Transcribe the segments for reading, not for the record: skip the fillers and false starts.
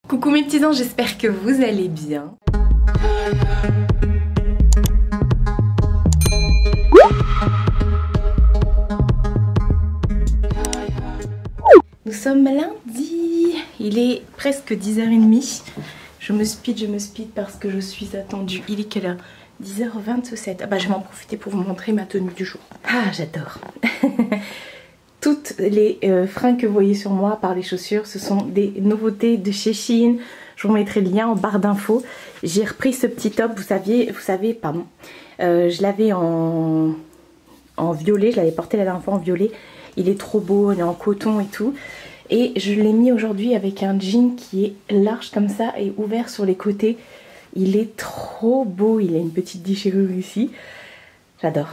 Coucou mes petits anges, j'espère que vous allez bien. Nous sommes lundi, il est presque 10h30. Je me speed parce que je suis attendue. Il est quelle heure? 10h27. Ah bah je vais en profiter pour vous montrer ma tenue du jour. Ah j'adore. Toutes les fringues que vous voyez sur moi, par les chaussures, ce sont des nouveautés de chez Shein. Je vous mettrai le lien en barre d'infos. J'ai repris ce petit top, vous savez, pardon. Je l'avais en violet, je l'avais porté la dernière fois en violet. Il est trop beau, il est en coton et tout. Et je l'ai mis aujourd'hui avec un jean qui est large comme ça et ouvert sur les côtés. Il est trop beau, il a une petite déchirure ici. J'adore.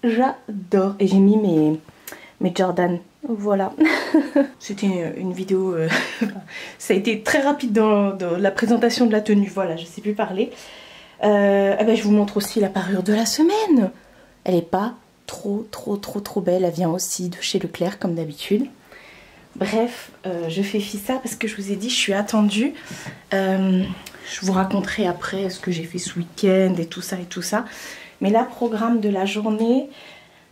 J'adore. Et j'ai mis mes Jordan. Voilà. C'était une vidéo... ça a été très rapide dans la présentation de la tenue. Voilà, je sais plus parler. Ben, je vous montre aussi la parure de la semaine. Elle est pas trop belle. Elle vient aussi de chez Leclerc comme d'habitude. Bref, je fais fi ça parce que je vous ai dit je suis attendue. Je vous raconterai après ce que j'ai fait ce week-end et tout ça et tout ça. Mais là, programme de la journée,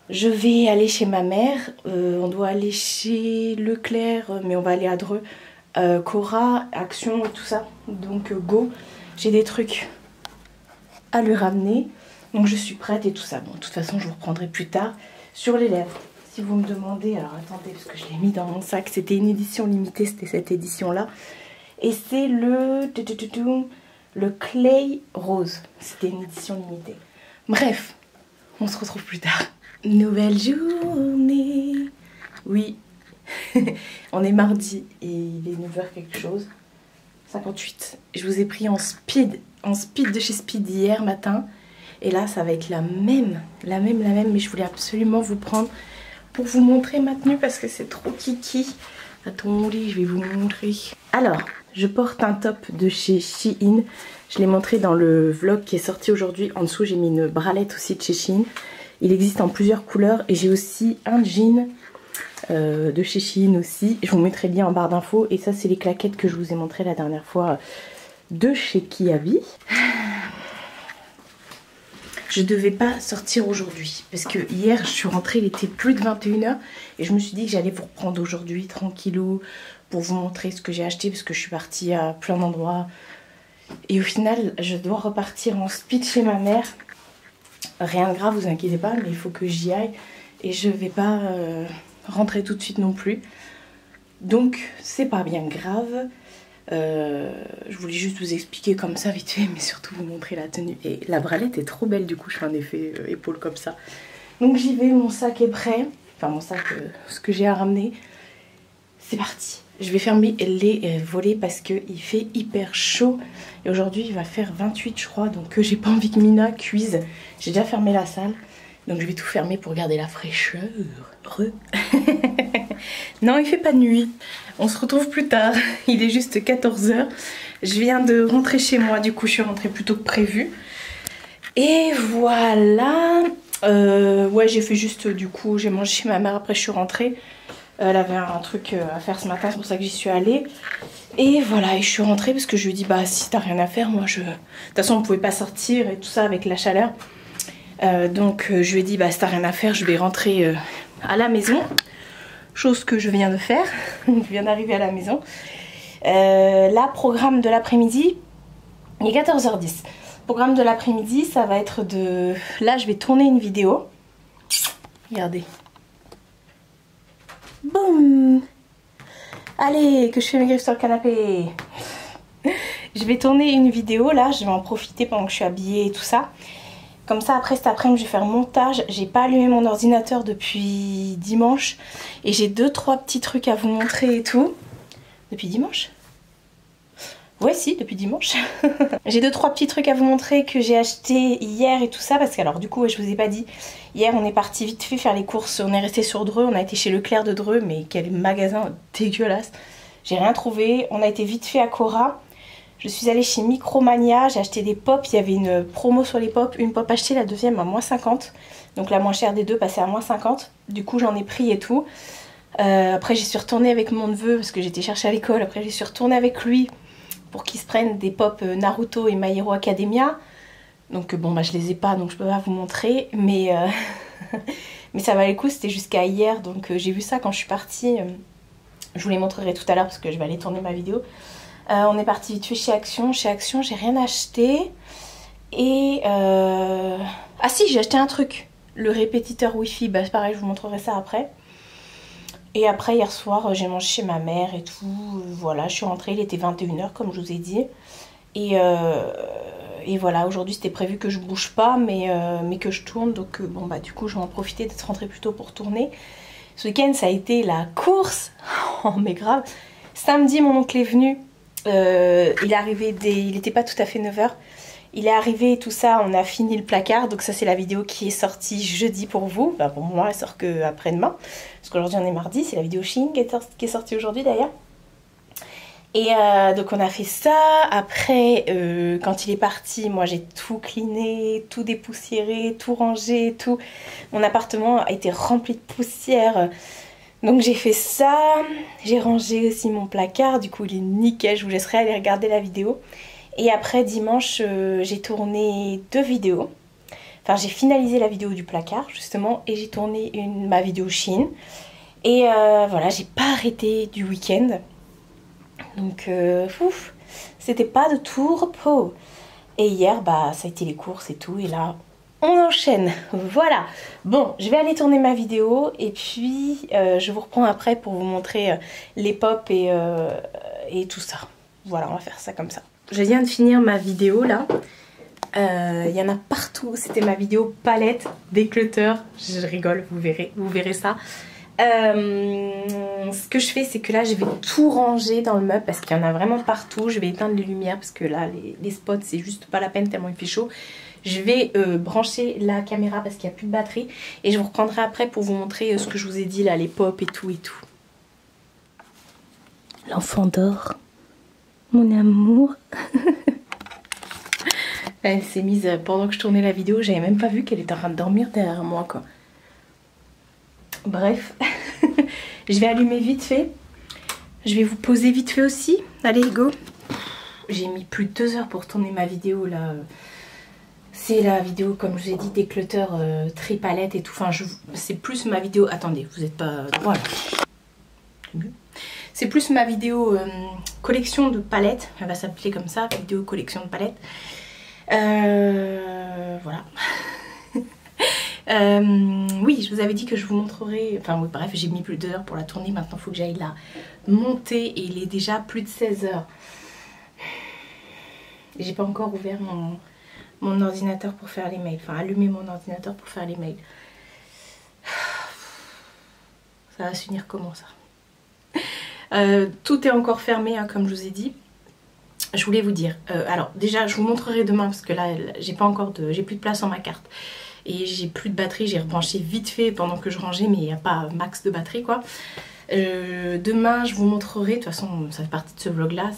je vais aller chez ma mère. On doit aller chez Leclerc, mais on va aller à Dreux. Cora, Action et tout ça. Donc go, j'ai des trucs à lui ramener. Donc je suis prête et tout ça. Bon, de toute façon, je vous reprendrai plus tard sur les lèvres. Si vous me demandez, alors attendez, parce que je l'ai mis dans mon sac. C'était une édition limitée, c'était cette édition-là. Et c'est le Clay Rose. C'était une édition limitée. Bref, on se retrouve plus tard. Nouvelle journée. Oui, on est mardi et il est 9h quelque chose. 58. Je vous ai pris en speed de chez Speed hier matin. Et là, ça va être la même. Mais je voulais absolument vous prendre pour vous montrer ma tenue parce que c'est trop kiki. Attendez, je vais vous montrer. Alors, je porte un top de chez Shein. Je l'ai montré dans le vlog qui est sorti aujourd'hui. En dessous, j'ai mis une bralette aussi de chez Shein. Il existe en plusieurs couleurs. Et j'ai aussi un jean de chez Shein aussi. Je vous mettrai le lien en barre d'infos. Et ça, c'est les claquettes que je vous ai montré la dernière fois de chez Kiabi. Je devais pas sortir aujourd'hui parce que hier je suis rentrée, il était plus de 21h et je me suis dit que j'allais vous reprendre aujourd'hui tranquillou pour vous montrer ce que j'ai acheté parce que je suis partie à plein d'endroits et au final je dois repartir en speed chez ma mère. Rien de grave, vous inquiétez pas, mais il faut que j'y aille et je vais pas rentrer tout de suite non plus. Donc c'est pas bien grave. Je voulais juste vous expliquer comme ça vite fait, mais surtout vous montrer la tenue. Et la bralette est trop belle, du coup je fais un effet épaule comme ça. Donc j'y vais, mon sac est prêt. Enfin mon sac, ce que j'ai à ramener. C'est parti. Je vais fermer les volets parce qu'il fait hyper chaud. Et aujourd'hui il va faire 28 je crois, donc j'ai pas envie que Mina cuise. J'ai déjà fermé la salle. Donc je vais tout fermer pour garder la fraîcheur. Non, il fait pas nuit. On se retrouve plus tard. Il est juste 14h. Je viens de rentrer chez moi. Du coup, je suis rentrée plus tôt que prévu. Et voilà. Ouais, j'ai fait juste, du coup, j'ai mangé chez ma mère. Après, je suis rentrée. Elle avait un truc à faire ce matin. C'est pour ça que j'y suis allée. Et voilà, et je suis rentrée parce que je lui ai dit, bah, si t'as rien à faire, moi, je... De toute façon, on pouvait pas sortir et tout ça avec la chaleur. Donc, je lui ai dit, bah, si t'as rien à faire, je vais rentrer à la maison. Chose que je viens de faire. Je viens d'arriver à la maison. Là, programme de l'après-midi, il est 14h10. Programme de l'après-midi, ça va être de... Là, je vais tourner une vidéo. Regardez. Boum! Allez, que je fais mes griffes sur le canapé. Je vais tourner une vidéo, là. Je vais en profiter pendant que je suis habillée et tout ça. Comme ça, après cet après-midi, je vais faire montage. J'ai pas allumé mon ordinateur depuis dimanche. Et j'ai 2-3 petits trucs à vous montrer et tout. Depuis dimanche? Ouais, si, depuis dimanche. J'ai 2-3 petits trucs à vous montrer que j'ai acheté hier et tout ça. Parce que, alors, du coup, ouais, je vous ai pas dit. Hier, on est parti vite fait faire les courses. On est resté sur Dreux. On a été chez Leclerc de Dreux. Mais quel magasin dégueulasse. J'ai rien trouvé. On a été vite fait à Cora. Je suis allée chez Micromania, j'ai acheté des pops, il y avait une promo sur les pops, une pop achetée, la deuxième à moins 50. Donc la moins chère des deux passait à moins 50. Du coup j'en ai pris et tout. Après j'y suis retournée avec mon neveu parce que j'étais chercher à l'école. Après j'y suis retournée avec lui pour qu'il se prenne des pop Naruto et My Hero Academia. Donc bon bah je les ai pas donc je peux pas vous montrer. Mais, mais ça valait le coup, c'était jusqu'à hier. Donc j'ai vu ça quand je suis partie. Je vous les montrerai tout à l'heure parce que je vais aller tourner ma vidéo. On est parti vite fait chez Action. Chez Action j'ai rien acheté. Et ah si, j'ai acheté un truc. Le répétiteur Wi-Fi, bah c'est pareil, je vous montrerai ça après. Et après hier soir j'ai mangé chez ma mère et tout. Voilà, je suis rentrée, il était 21 h comme je vous ai dit. Et voilà, aujourd'hui c'était prévu que je bouge pas mais que je tourne. Donc bon bah du coup je vais en profiter d'être rentrée plus tôt pour tourner. Ce week-end ça a été la course. Oh mais grave. Samedi mon oncle est venu. Il est arrivé il n'était pas tout à fait 9 h. Il est arrivé et tout ça, on a fini le placard. Donc ça c'est la vidéo qui est sortie jeudi pour vous. Bah pour moi elle sort que après-demain. Parce qu'aujourd'hui on est mardi, c'est la vidéo Shein qui est sortie aujourd'hui d'ailleurs. Et donc on a fait ça. Après quand il est parti, moi j'ai tout cleané, tout dépoussiéré, tout rangé, tout. Mon appartement a été rempli de poussière. Donc j'ai fait ça. J'ai rangé aussi mon placard, du coup il est nickel. Je vous laisserai aller regarder la vidéo. Et après dimanche j'ai tourné 2 vidéos. Enfin j'ai finalisé la vidéo du placard justement et j'ai tourné ma vidéo Shein. Et voilà, j'ai pas arrêté du week-end. Donc ouf, c'était pas de tout repos. Et hier bah ça a été les courses et tout. Et là on enchaîne. Voilà. Bon, je vais aller tourner ma vidéo. Et puis je vous reprends après pour vous montrer les pop et tout ça. Voilà, on va faire ça comme ça. Je viens de finir ma vidéo là. Il y en a partout. C'était ma vidéo palette déclutter. Je rigole, vous verrez ça. Ce que je fais c'est que là je vais tout ranger dans le meuble parce qu'il y en a vraiment partout. Je vais éteindre les lumières parce que là les spots c'est juste pas la peine tellement il fait chaud. Je vais brancher la caméra parce qu'il n'y a plus de batterie. Et je vous reprendrai après pour vous montrer ce que je vous ai dit là, les pop et tout et tout. L'enfant dort. Mon amour. Elle s'est mise pendant que je tournais la vidéo. J'avais même pas vu qu'elle était en train de dormir derrière moi quoi. Bref. Je vais allumer vite fait. Je vais vous poser vite fait aussi. Allez go. J'ai mis plus de 2 heures pour tourner ma vidéo là. C'est la vidéo comme je vous ai dit déclutter tri palette et tout. Enfin c'est plus ma vidéo. Attendez, vous n'êtes pas. Voilà. C'est plus ma vidéo collection de palettes. Elle va s'appeler comme ça, vidéo collection de palettes. Voilà. Oui, je vous avais dit que je vous montrerai. Enfin oui, bref, j'ai mis plus d'2 heures pour la tourner. Maintenant il faut que j'aille la monter et il est déjà plus de 16 h. J'ai pas encore ouvert mon ordinateur pour faire les mails. Enfin allumer mon ordinateur pour faire les mails. Ça va se finir comment ça? Tout est encore fermé hein, comme je vous ai dit. Je voulais vous dire, alors déjà je vous montrerai demain parce que là j'ai plus de place sur ma carte et j'ai plus de batterie. J'ai rebranché vite fait pendant que je rangeais mais il n'y a pas max de batterie quoi. Demain je vous montrerai, de toute façon ça fait partie de ce vlog là,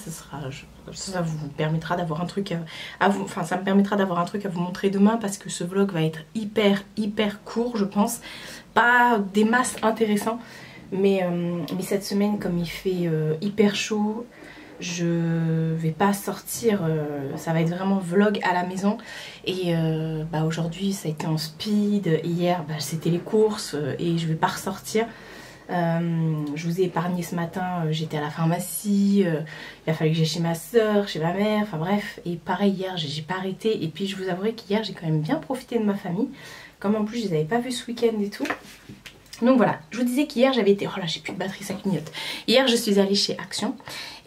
ça vous permettra d'avoir un truc à vous, enfin ça me permettra d'avoir un truc à vous montrer demain parce que ce vlog va être hyper court je pense, pas des masses intéressants. Mais cette semaine comme il fait hyper chaud, je vais pas sortir, ça va être vraiment vlog à la maison. Et bah aujourd'hui ça a été en speed, hier bah, c'était les courses et je vais pas ressortir. Je vous ai épargné ce matin, j'étais à la pharmacie, il a fallu que j'aille chez ma soeur, chez ma mère, enfin bref. Et pareil hier j'ai pas arrêté et puis je vous avouerai qu'hier j'ai quand même bien profité de ma famille. Comme en plus je les avais pas vus ce week-end et tout. Donc voilà, je vous disais qu'hier j'avais été... Oh là j'ai plus de batterie, ça clignote. Hier je suis allée chez Action.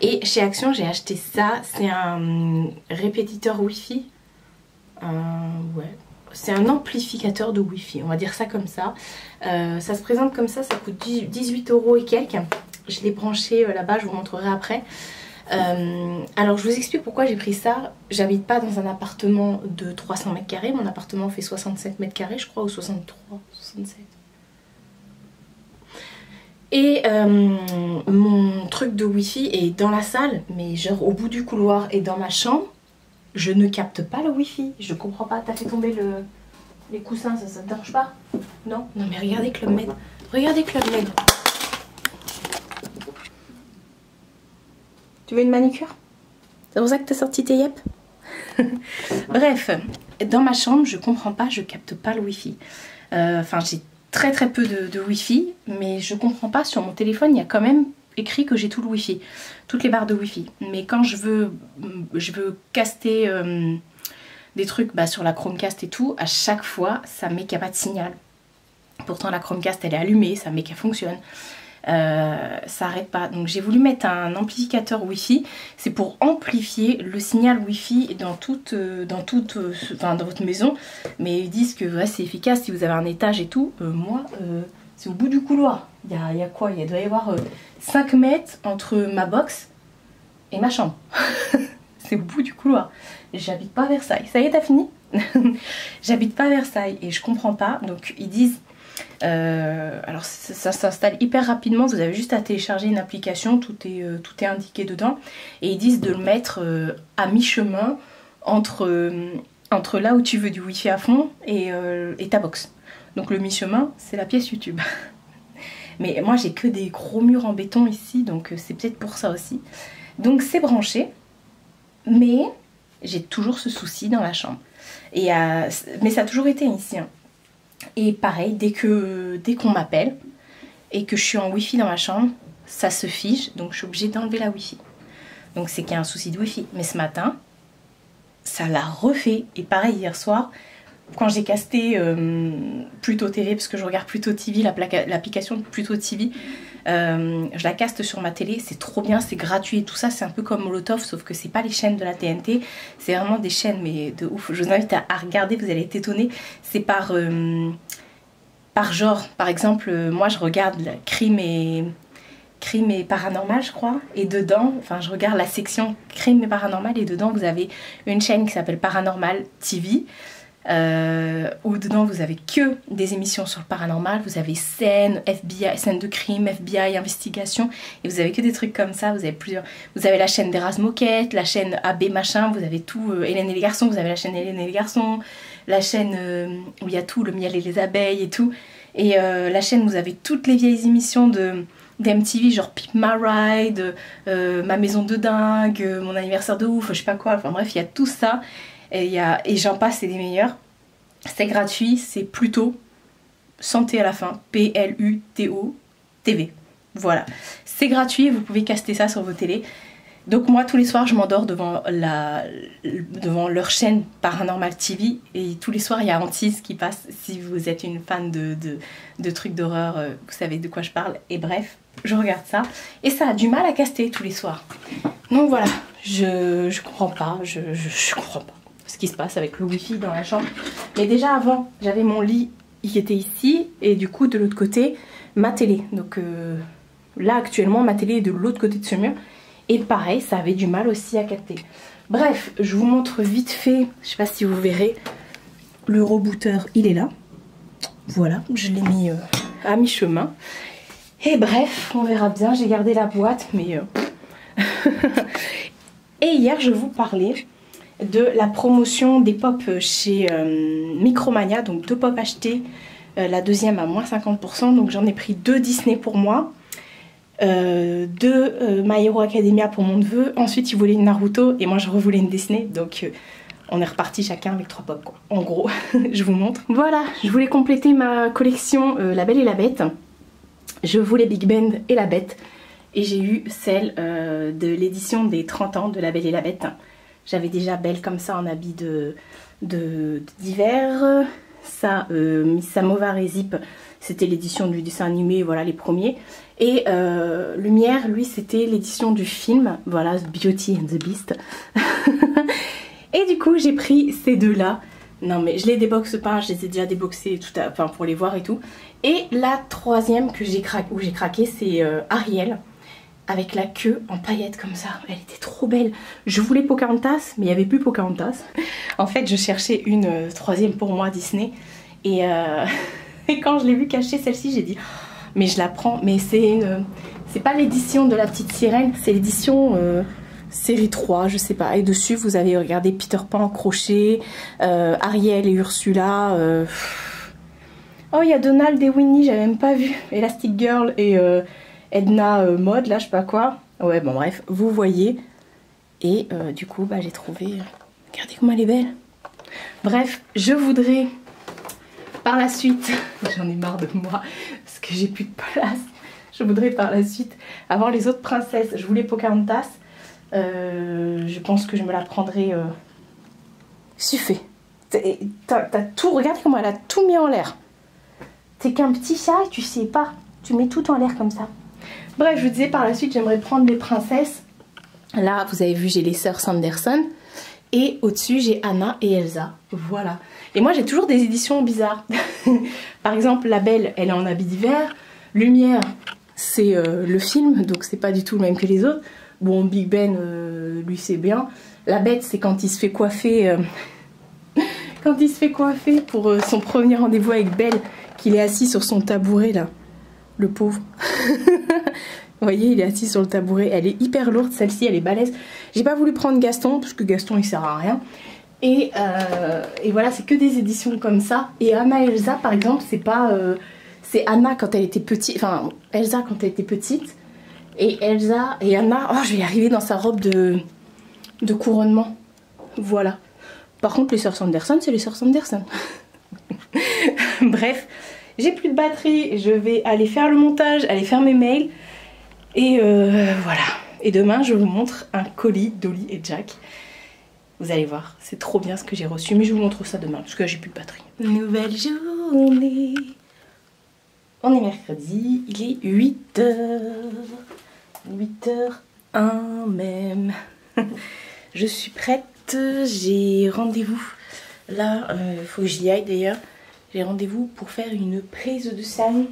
Et chez Action j'ai acheté ça. C'est un répétiteur Wi-Fi. Ouais. C'est un amplificateur de Wi-Fi, on va dire ça comme ça. Ça se présente comme ça coûte 18 € et quelques. Je l'ai branché là-bas, je vous montrerai après. Alors je vous explique pourquoi j'ai pris ça. J'habite pas dans un appartement de 300 mètres carrés. Mon appartement fait 67 mètres carrés je crois, ou 63, 67. Et mon truc de wifi est dans la salle, mais genre au bout du couloir et dans ma chambre, je ne capte pas le wifi. Je comprends pas, t'as fait tomber les coussins, ça te dérange pas? Non? Non mais regardez Club Med, regardez Club Med. Tu veux une manicure? C'est pour ça que t'as sorti tes yep? Bref, dans ma chambre, je comprends pas, je capte pas le wifi. Enfin, j'ai très peu de wifi, mais je comprends pas. Sur mon téléphone, il y a quand même écrit que j'ai tout le wifi, toutes les barres de wifi. Mais quand je veux caster des trucs sur la Chromecast et tout, à chaque fois, ça met qu'il n'y a pas de signal. Pourtant, la Chromecast, elle est allumée, ça met qu'elle fonctionne. Ça arrête pas. Donc j'ai voulu mettre un amplificateur Wi-Fi. C'est pour amplifier le signal Wi-Fi dans votre maison. Mais ils disent que ouais, c'est efficace si vous avez un étage et tout. Moi, c'est au bout du couloir. Il y a quoi? Il doit y avoir 5 mètres entre ma box et ma chambre. C'est au bout du couloir. J'habite pas à Versailles. Ça y est, t'as fini? J'habite pas à Versailles et je comprends pas. Donc ils disent... alors ça s'installe hyper rapidement, vous avez juste à télécharger une application, tout est indiqué dedans, et ils disent de le mettre à mi-chemin entre là où tu veux du wifi à fond et ta box. Donc le mi-chemin, c'est la pièce YouTube. Mais moi j'ai que des gros murs en béton ici, donc c'est peut-être pour ça aussi. Donc c'est branché, mais j'ai toujours ce souci dans la chambre. Mais ça a toujours été ici, hein. Et pareil, dès qu'on m'appelle et que je suis en wifi dans ma chambre, ça se fige, donc je suis obligée d'enlever la wifi. Donc c'est qu'il y a un souci de wifi. Mais ce matin, ça l'a refait. Et pareil, hier soir, quand j'ai casté Pluto TV, parce que je regarde Pluto TV, l'application Pluto TV, je la caste sur ma télé, c'est trop bien, c'est gratuit et tout ça, c'est un peu comme Molotov, sauf que c'est pas les chaînes de la TNT, c'est vraiment des chaînes mais de ouf. Je vous invite à regarder, vous allez être étonnés. C'est par genre, par exemple, moi je regarde crime et paranormal, je crois, et dedans, enfin je regarde la section crime et paranormal, et dedans vous avez une chaîne qui s'appelle Paranormal TV, où dedans vous avez que des émissions sur le paranormal, vous avez scènes FBI, scènes de crime, FBI, investigation, et vous avez que des trucs comme ça. Vous avez la chaîne d'Eras Moquette, la chaîne AB machin, vous avez tout, Hélène et les garçons, vous avez la chaîne Hélène et les garçons, la chaîne où il y a tout, le miel et les abeilles et tout, et la chaîne où vous avez toutes les vieilles émissions d'MTV, genre Pimp My Ride, Ma maison de dingue, Mon anniversaire de ouf, je sais pas quoi, enfin bref, il y a tout ça. Et j'en passe, c'est des meilleurs. C'est gratuit, c'est Pluto, santé à la fin, Pluto TV. Voilà, c'est gratuit, vous pouvez caster ça sur vos télés. Donc moi, tous les soirs, je m'endors devant leur chaîne Paranormal TV. Et tous les soirs, il y a Antise qui passe. Si vous êtes une fan de trucs d'horreur, vous savez de quoi je parle. Et bref, je regarde ça. Et ça a du mal à caster tous les soirs. Donc voilà, je comprends pas, je comprends pas ce qui se passe avec le wifi dans la chambre. Mais déjà avant, j'avais mon lit qui était ici, et du coup de l'autre côté ma télé. Donc là actuellement ma télé est de l'autre côté de ce mur, et pareil, ça avait du mal aussi à capter. Bref, je vous montre vite fait, je sais pas si vous verrez, le rebooter il est là. Voilà, je l'ai mis à mi-chemin. Et bref, on verra bien, j'ai gardé la boîte, mais et hier je vous parlais de la promotion des pop chez Micromania, donc 2 pop achetés, la deuxième à moins 50%, donc j'en ai pris 2 Disney pour moi, 2 My Hero Academia pour mon neveu, ensuite il voulait une Naruto et moi je revoulais une Disney, donc on est reparti chacun avec 3 pop quoi, en gros. Je vous montre. Voilà, je voulais compléter ma collection La Belle et la Bête, je voulais Big Ben et la Bête, et j'ai eu celle de l'édition des 30 ans de La Belle et la Bête. J'avais déjà Belle comme ça en habit d'hiver. Ça, Miss Samovar et Zip, c'était l'édition du dessin animé, voilà les premiers. Et Lumière, lui, c'était l'édition du film, voilà, Beauty and the Beast. Et du coup, j'ai pris ces deux-là. Non mais je les déboxe pas, je les ai déjà déboxés enfin, pour les voir et tout. Et la troisième que j'ai craqué, c'est Ariel. Avec la queue en paillettes comme ça, elle était trop belle. Je voulais Pocahontas, mais il n'y avait plus Pocahontas. En fait, je cherchais une troisième pour moi Disney. Et quand je l'ai vue cachée, celle-ci, j'ai dit, mais je la prends. Mais c'est pas l'édition de la petite sirène, c'est l'édition série 3, je sais pas. Et dessus, vous avez regardé Peter Pan en crochet, Ariel et Ursula. Oh, il y a Donald et Winnie, j'avais même pas vu. Elastic Girl et Edna Mode, là, je sais pas quoi. Ouais, bon bref, vous voyez. Et du coup, bah, j'ai trouvé... Regardez comment elle est belle. Bref, je voudrais par la suite... J'en ai marre de moi parce que j'ai plus de place. Je voudrais par la suite avoir les autres princesses. Je voulais Pocahontas. Je pense que je me la prendrai... Suffit. T'as tout... Regarde comment elle a tout mis en l'air. T'es qu'un petit chat et tu sais pas. Tu mets tout en l'air comme ça. Bref, je vous disais par la suite, j'aimerais prendre les princesses. Là, vous avez vu, j'ai les sœurs Sanderson. Et au-dessus, j'ai Anna et Elsa. Voilà. Et moi, j'ai toujours des éditions bizarres. Par exemple, La Belle, elle est en habit d'hiver. Lumière, c'est le film, donc c'est pas du tout le même que les autres. Bon, Big Ben, lui, c'est bien. La Bête, c'est quand il se fait coiffer... quand il se fait coiffer pour son premier rendez-vous avec Belle, qu'il est assis sur son tabouret, là. Le pauvre. Vous voyez, il est assis sur le tabouret. Elle est hyper lourde, celle-ci, elle est balèze. J'ai pas voulu prendre Gaston, parce que Gaston, il sert à rien. Et voilà, c'est que des éditions comme ça. Et Anna et Elsa, par exemple, c'est pas... c'est Anna quand elle était petite... Enfin, Elsa quand elle était petite. Et Elsa et Anna... Oh, je vais y arriver dans sa robe de couronnement. Voilà. Par contre, les sœurs Sanderson, c'est les sœurs Sanderson. Bref, j'ai plus de batterie. Je vais aller faire le montage, aller faire mes mails. Et voilà. Et demain, je vous montre un colis d'Olly et Jack. Vous allez voir, c'est trop bien ce que j'ai reçu. Mais je vous montre ça demain, parce que là, j'ai plus de batterie. Nouvelle journée. On est mercredi, il est 8h. 8h01 même. Je suis prête, j'ai rendez-vous. Là, il faut que j'y aille d'ailleurs. J'ai rendez-vous pour faire une prise de sang.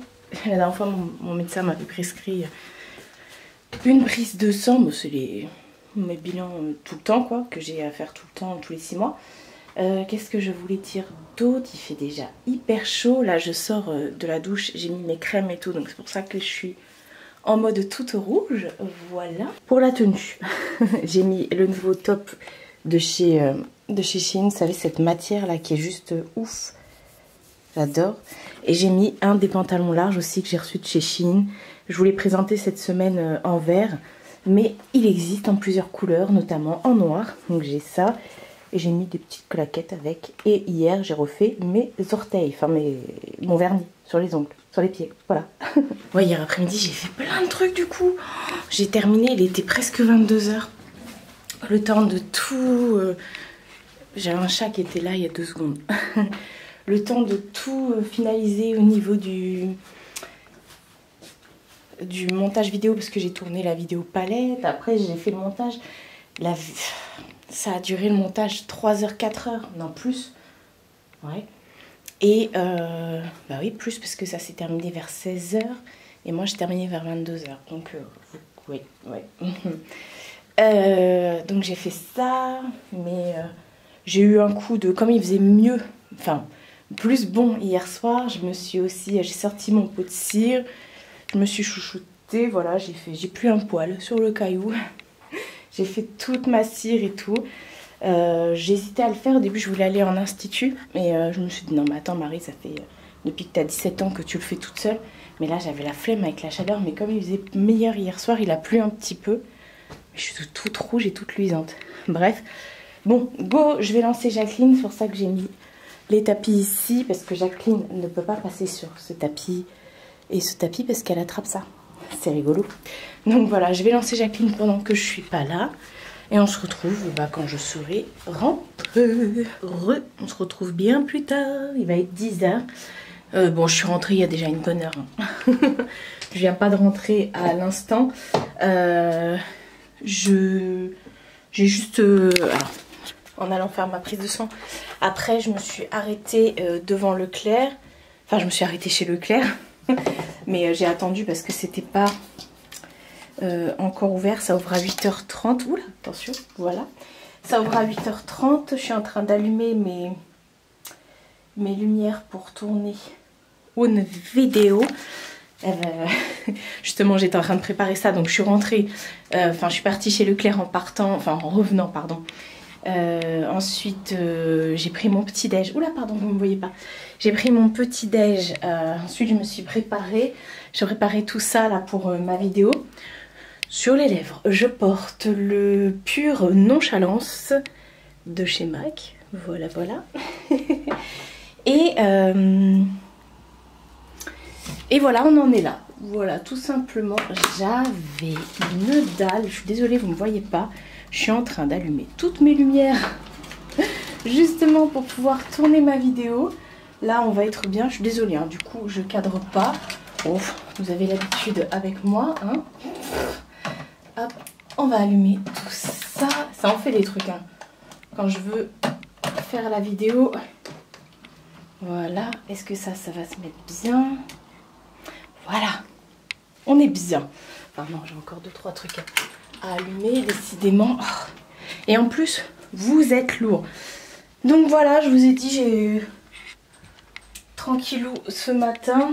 La dernière fois, mon médecin m'avait prescrit une prise de sang. Bon, c'est mes bilans tout le temps, quoi, que j'ai à faire tout le temps, tous les 6 mois. Qu'est-ce que je voulais dire d'autre? Il fait déjà hyper chaud. Là, je sors de la douche, j'ai mis mes crèmes et tout, donc c'est pour ça que je suis en mode toute rouge. Voilà. Pour la tenue, j'ai mis le nouveau top de chez Shein. Vous savez, cette matière là qui est juste ouf. J'adore. Et j'ai mis un des pantalons larges aussi que j'ai reçu de chez Shein. Je vous l'ai présenté cette semaine en vert. Mais il existe en plusieurs couleurs, notamment en noir. Donc j'ai ça. Et j'ai mis des petites claquettes avec. Et hier, j'ai refait mes orteils. Enfin, mon vernis sur les ongles, sur les pieds. Voilà. Ouais, hier après-midi, j'ai fait plein de trucs du coup. J'ai terminé, il était presque 22 h. Le temps de tout... J'avais un chat qui était là il y a 2 secondes. Le temps de tout finaliser au niveau du montage vidéo, parce que j'ai tourné la vidéo palette. Après, j'ai fait le montage. Ça a duré le montage 3 h, 4 h, non plus. Ouais. Et bah oui, plus parce que ça s'est terminé vers 16 h. Et moi, j'ai terminé vers 22 h. Donc, oui, ouais. Donc, j'ai fait ça. Mais j'ai eu un coup de... Comme il faisait mieux, enfin, plus bon hier soir, j'ai sorti mon pot de cire. Je me suis chouchoutée. Voilà, j'ai plus un poil sur le caillou. J'ai fait toute ma cire et tout. J'hésitais à le faire. Au début, je voulais aller en institut. Mais je me suis dit, non, mais attends, Marie, ça fait depuis que tu as 17 ans que tu le fais toute seule. Mais là, j'avais la flemme avec la chaleur. Mais comme il faisait meilleur hier soir, il a plu un petit peu. Je suis toute rouge et toute luisante. Bref. Bon, go, je vais lancer Jacqueline. C'est pour ça que j'ai mis les tapis ici. Parce que Jacqueline ne peut pas passer sur ce tapis et ce tapis parce qu'elle attrape ça. C'est rigolo. Donc voilà, je vais lancer Jacqueline pendant que je suis pas là. Et on se retrouve quand je serai rentrée. On se retrouve bien plus tard. Il va être 10 h. Bon, je suis rentrée il y a déjà une bonne heure. Hein. Je viens pas de rentrer à l'instant. J'ai juste... alors, en allant faire ma prise de sang. Après, je me suis arrêtée devant Leclerc. Enfin, je me suis arrêtée chez Leclerc. Mais j'ai attendu parce que c'était pas encore ouvert. Ça ouvre à 8 h 30. Oula, attention, voilà. Ça ouvre à 8 h 30. Je suis en train d'allumer mes lumières pour tourner une vidéo. Justement, j'étais en train de préparer ça. Donc, je suis rentrée. Enfin, je suis partie chez Leclerc en partant. Enfin, en revenant, pardon. Ensuite, j'ai pris mon petit déj. Oula, pardon, vous ne me voyez pas. J'ai pris mon petit déj. Ensuite, je me suis préparée. J'ai préparé tout ça là pour ma vidéo. Sur les lèvres, je porte le Pure Nonchalance de chez MAC. Voilà, voilà. Et voilà, on en est là. Voilà, tout simplement, j'avais une dalle. Je suis désolée, vous ne me voyez pas. Je suis en train d'allumer toutes mes lumières justement pour pouvoir tourner ma vidéo. Là, on va être bien. Je suis désolée, hein, du coup, je cadre pas. Oh, vous avez l'habitude avec moi. Hein. Hop, on va allumer tout ça. Ça en fait des trucs. Hein. Quand je veux faire la vidéo. Voilà. Est-ce que ça va se mettre bien? Voilà. On est bien. Enfin non, j'ai encore 2-3 trucs à allumer, décidément. Et en plus, vous êtes lourd. Donc voilà, je vous ai dit, j'ai eu tranquillou ce matin.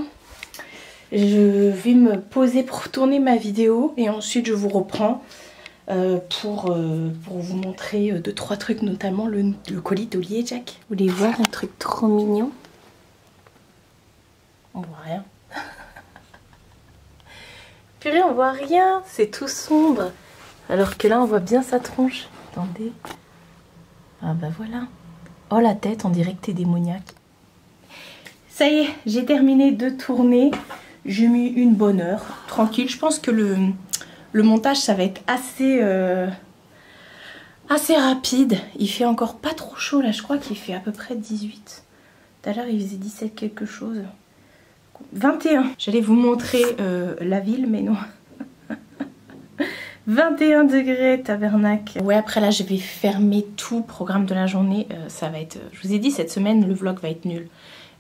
Je vais me poser pour tourner ma vidéo et ensuite je vous reprends pour vous montrer 2-3 trucs, notamment le colis d'Oli & Jack. Vous voulez voir un truc trop mignon? On voit rien. Purée, on voit rien, c'est tout sombre. Alors que là, on voit bien sa tronche. Attendez. Ah bah voilà. Oh la tête, on dirait que t'es démoniaque. Ça y est, j'ai terminé de tourner. J'ai mis une bonne heure. Tranquille, je pense que le montage, ça va être assez rapide. Il fait encore pas trop chaud là, je crois qu'il fait à peu près 18. Tout à l'heure, il faisait 17 quelque chose. 21. J'allais vous montrer la ville, mais non. 21 degrés, Tabernac. Ouais, après là, je vais fermer tout le programme de la journée. Ça va être... Je vous ai dit, cette semaine, le vlog va être nul.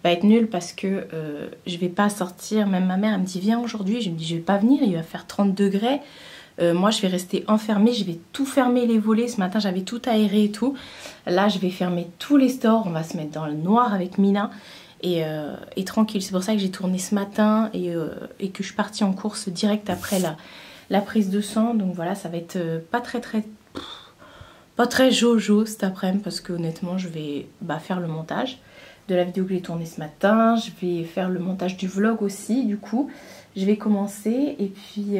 Va être nul parce que je vais pas sortir. Même ma mère, elle me dit, viens aujourd'hui. Je me dis, je vais pas venir, il va faire 30 degrés. Moi, je vais rester enfermée. Je vais tout fermer les volets. Ce matin, j'avais tout aéré et tout. Là, je vais fermer tous les stores. On va se mettre dans le noir avec Mina. Et tranquille, c'est pour ça que j'ai tourné ce matin et que je suis partie en course direct après la prise de sang. Donc voilà, ça va être pas très jojo cet après-midi parce que honnêtement je vais faire le montage de la vidéo que j'ai tournée ce matin. Je vais faire le montage du vlog aussi, du coup je vais commencer et puis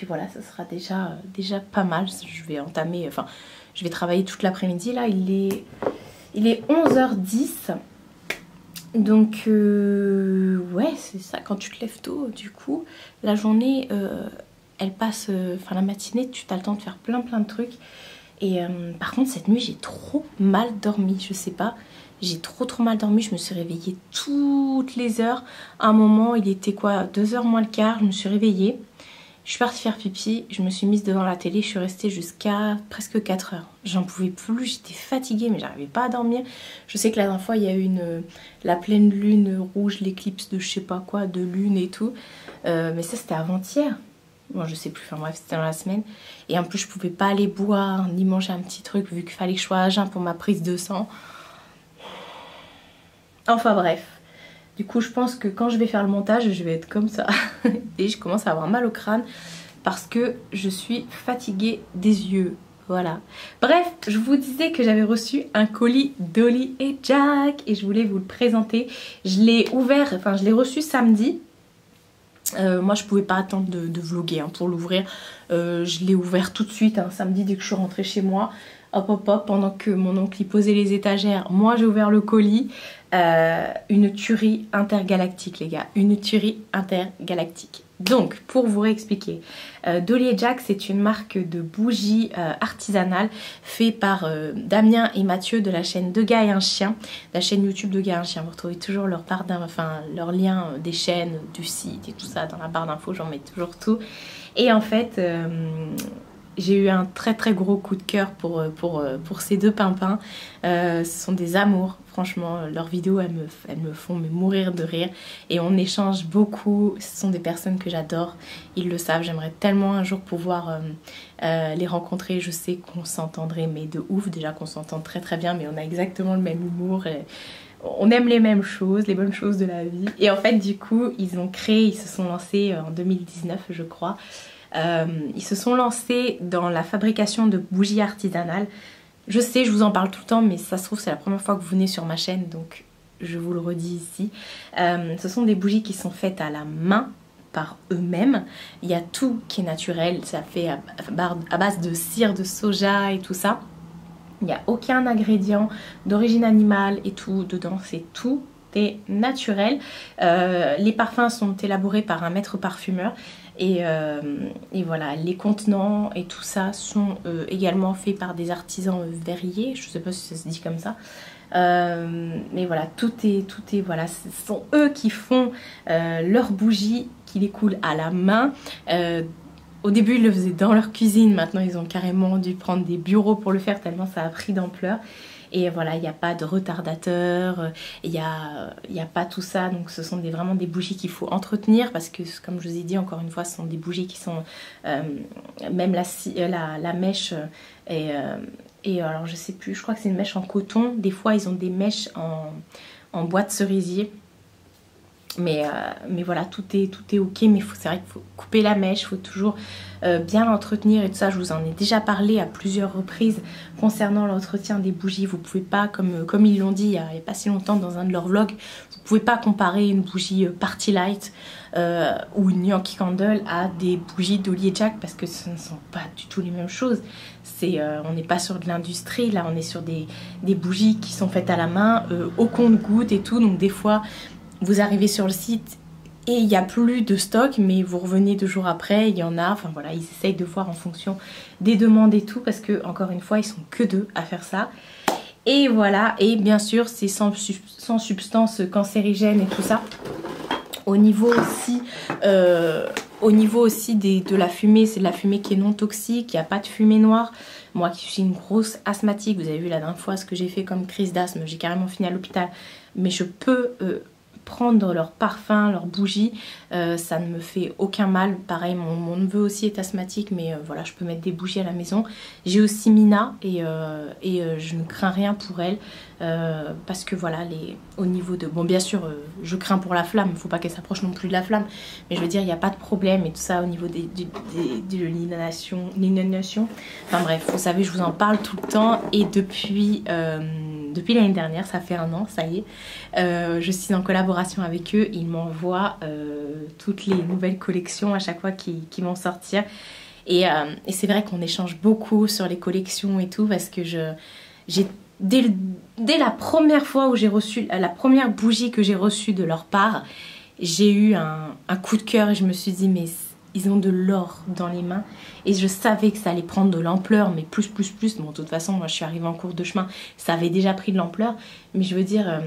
voilà, ça sera déjà pas mal. Je vais entamer, enfin je vais travailler toute l'après-midi. Là il est 11h10. Donc ouais, c'est ça, quand tu te lèves tôt, du coup, la journée, elle passe, enfin la matinée, tu as le temps de faire plein de trucs. Et par contre, cette nuit, j'ai trop mal dormi, je sais pas, j'ai trop mal dormi, je me suis réveillée toutes les heures. À un moment, il était quoi, 2h moins le quart, je me suis réveillée. Je suis partie faire pipi, je me suis mise devant la télé, je suis restée jusqu'à presque 4 heures. J'en pouvais plus, j'étais fatiguée mais j'arrivais pas à dormir. Je sais que la dernière fois il y a eu la pleine lune rouge, l'éclipse de je sais pas quoi, de lune et tout. Mais ça c'était avant-hier. Bon je sais plus, enfin bref c'était dans la semaine. Et en plus je pouvais pas aller boire ni manger un petit truc vu qu'il fallait que je sois à jeun pour ma prise de sang. Enfin bref. Du coup, je pense que quand je vais faire le montage, je vais être comme ça. Et je commence à avoir mal au crâne parce que je suis fatiguée des yeux. Voilà. Bref, je vous disais que j'avais reçu un colis d'Oli & Jack et je voulais vous le présenter. Je l'ai ouvert, enfin je l'ai reçu samedi. Moi, je pouvais pas attendre de vlogger hein, pour l'ouvrir. Je l'ai ouvert tout de suite, hein, samedi, dès que je suis rentrée chez moi. Hop, pendant que mon oncle y posait les étagères, moi j'ai ouvert le colis. Une tuerie intergalactique les gars, une tuerie intergalactique. Donc pour vous réexpliquer, D'Oli & Jack c'est une marque de bougies artisanales fait par Damien et Mathieu de la chaîne Deux gars et un chien, la chaîne YouTube Deux gars et un chien. Vous retrouvez toujours leur leur lien des chaînes, du site et tout ça dans la barre d'infos, j'en mets toujours tout. Et en fait j'ai eu un très gros coup de cœur pour ces deux pimpins. Ce sont des amours, franchement, leurs vidéos elles me font mourir de rire et on échange beaucoup. Ce sont des personnes que j'adore, ils le savent. J'aimerais tellement un jour pouvoir les rencontrer. Je sais qu'on s'entendrait mais de ouf, déjà qu'on s'entend très bien, mais on a exactement le même humour et on aime les mêmes choses, les bonnes choses de la vie. Et en fait du coup ils se sont lancés en 2019 je crois. Ils se sont lancés dans la fabrication de bougies artisanales. Je sais, je vous en parle tout le temps, mais ça se trouve c'est la première fois que vous venez sur ma chaîne, donc je vous le redis ici. Ce sont des bougies qui sont faites à la main par eux-mêmes. Il y a tout qui est naturel, ça fait à base de cire de soja et tout ça. Il n'y a aucun ingrédient d'origine animale et tout dedans, c'est tout est naturel. Les parfums sont élaborés par un maître parfumeur et voilà, les contenants et tout ça sont également faits par des artisans verriers, je ne sais pas si ça se dit comme ça. Mais voilà, tout est voilà, ce sont eux qui font leurs bougies, qui les coulent à la main. Au début ils le faisaient dans leur cuisine, maintenant ils ont carrément dû prendre des bureaux pour le faire tellement ça a pris d'ampleur. Et voilà, il n'y a pas de retardateur, il n'y a pas tout ça, donc ce sont vraiment des bougies qu'il faut entretenir parce que comme je vous ai dit encore une fois, ce sont des bougies qui sont, même la mèche et alors je sais plus, je crois que c'est une mèche en coton, des fois ils ont des mèches en bois de cerisier. Mais voilà, tout est ok, mais c'est vrai qu'il faut couper la mèche, il faut toujours bien l'entretenir et tout ça. Je vous en ai déjà parlé à plusieurs reprises concernant l'entretien des bougies. Vous pouvez pas, comme ils l'ont dit il y a pas si longtemps dans un de leurs vlogs, vous pouvez pas comparer une bougie Party Light ou une Yankee Candle à des bougies Dolly & Jack parce que ce ne sont pas du tout les mêmes choses. On n'est pas sur de l'industrie, là on est sur des bougies qui sont faites à la main, au compte-gouttes et tout, donc des fois vous arrivez sur le site et il n'y a plus de stock, mais vous revenez 2 jours après, il y en a. Enfin voilà, ils essayent de voir en fonction des demandes et tout, parce que encore une fois, ils sont que 2 à faire ça. Et voilà, et bien sûr, c'est sans substance cancérigène et tout ça. Au niveau aussi de la fumée, c'est de la fumée qui est non toxique, il n'y a pas de fumée noire. Moi qui suis une grosse asthmatique, vous avez vu la dernière fois ce que j'ai fait comme crise d'asthme, j'ai carrément fini à l'hôpital, mais je peux prendre leurs parfums, leurs bougies, ça ne me fait aucun mal. Pareil, mon neveu aussi est asthmatique, mais voilà, je peux mettre des bougies à la maison. J'ai aussi Mina et je ne crains rien pour elle parce que voilà, au niveau de... Bon, bien sûr, je crains pour la flamme, il ne faut pas qu'elle s'approche non plus de la flamme, mais je veux dire, il n'y a pas de problème et tout ça au niveau de l'inhalation. Enfin bref, vous savez, je vous en parle tout le temps et depuis l'année dernière, ça fait 1 an, ça y est, je suis en collaboration avec eux. Ils m'envoient toutes les nouvelles collections à chaque fois qu'ils vont sortir. Et c'est vrai qu'on échange beaucoup sur les collections et tout parce que dès la première fois où j'ai reçu, la première bougie que j'ai reçue de leur part, j'ai eu un coup de cœur et je me suis dit mais ils ont de l'or dans les mains et je savais que ça allait prendre de l'ampleur, mais plus. Bon, de toute façon, moi je suis arrivée en cours de chemin, ça avait déjà pris de l'ampleur, mais je veux dire,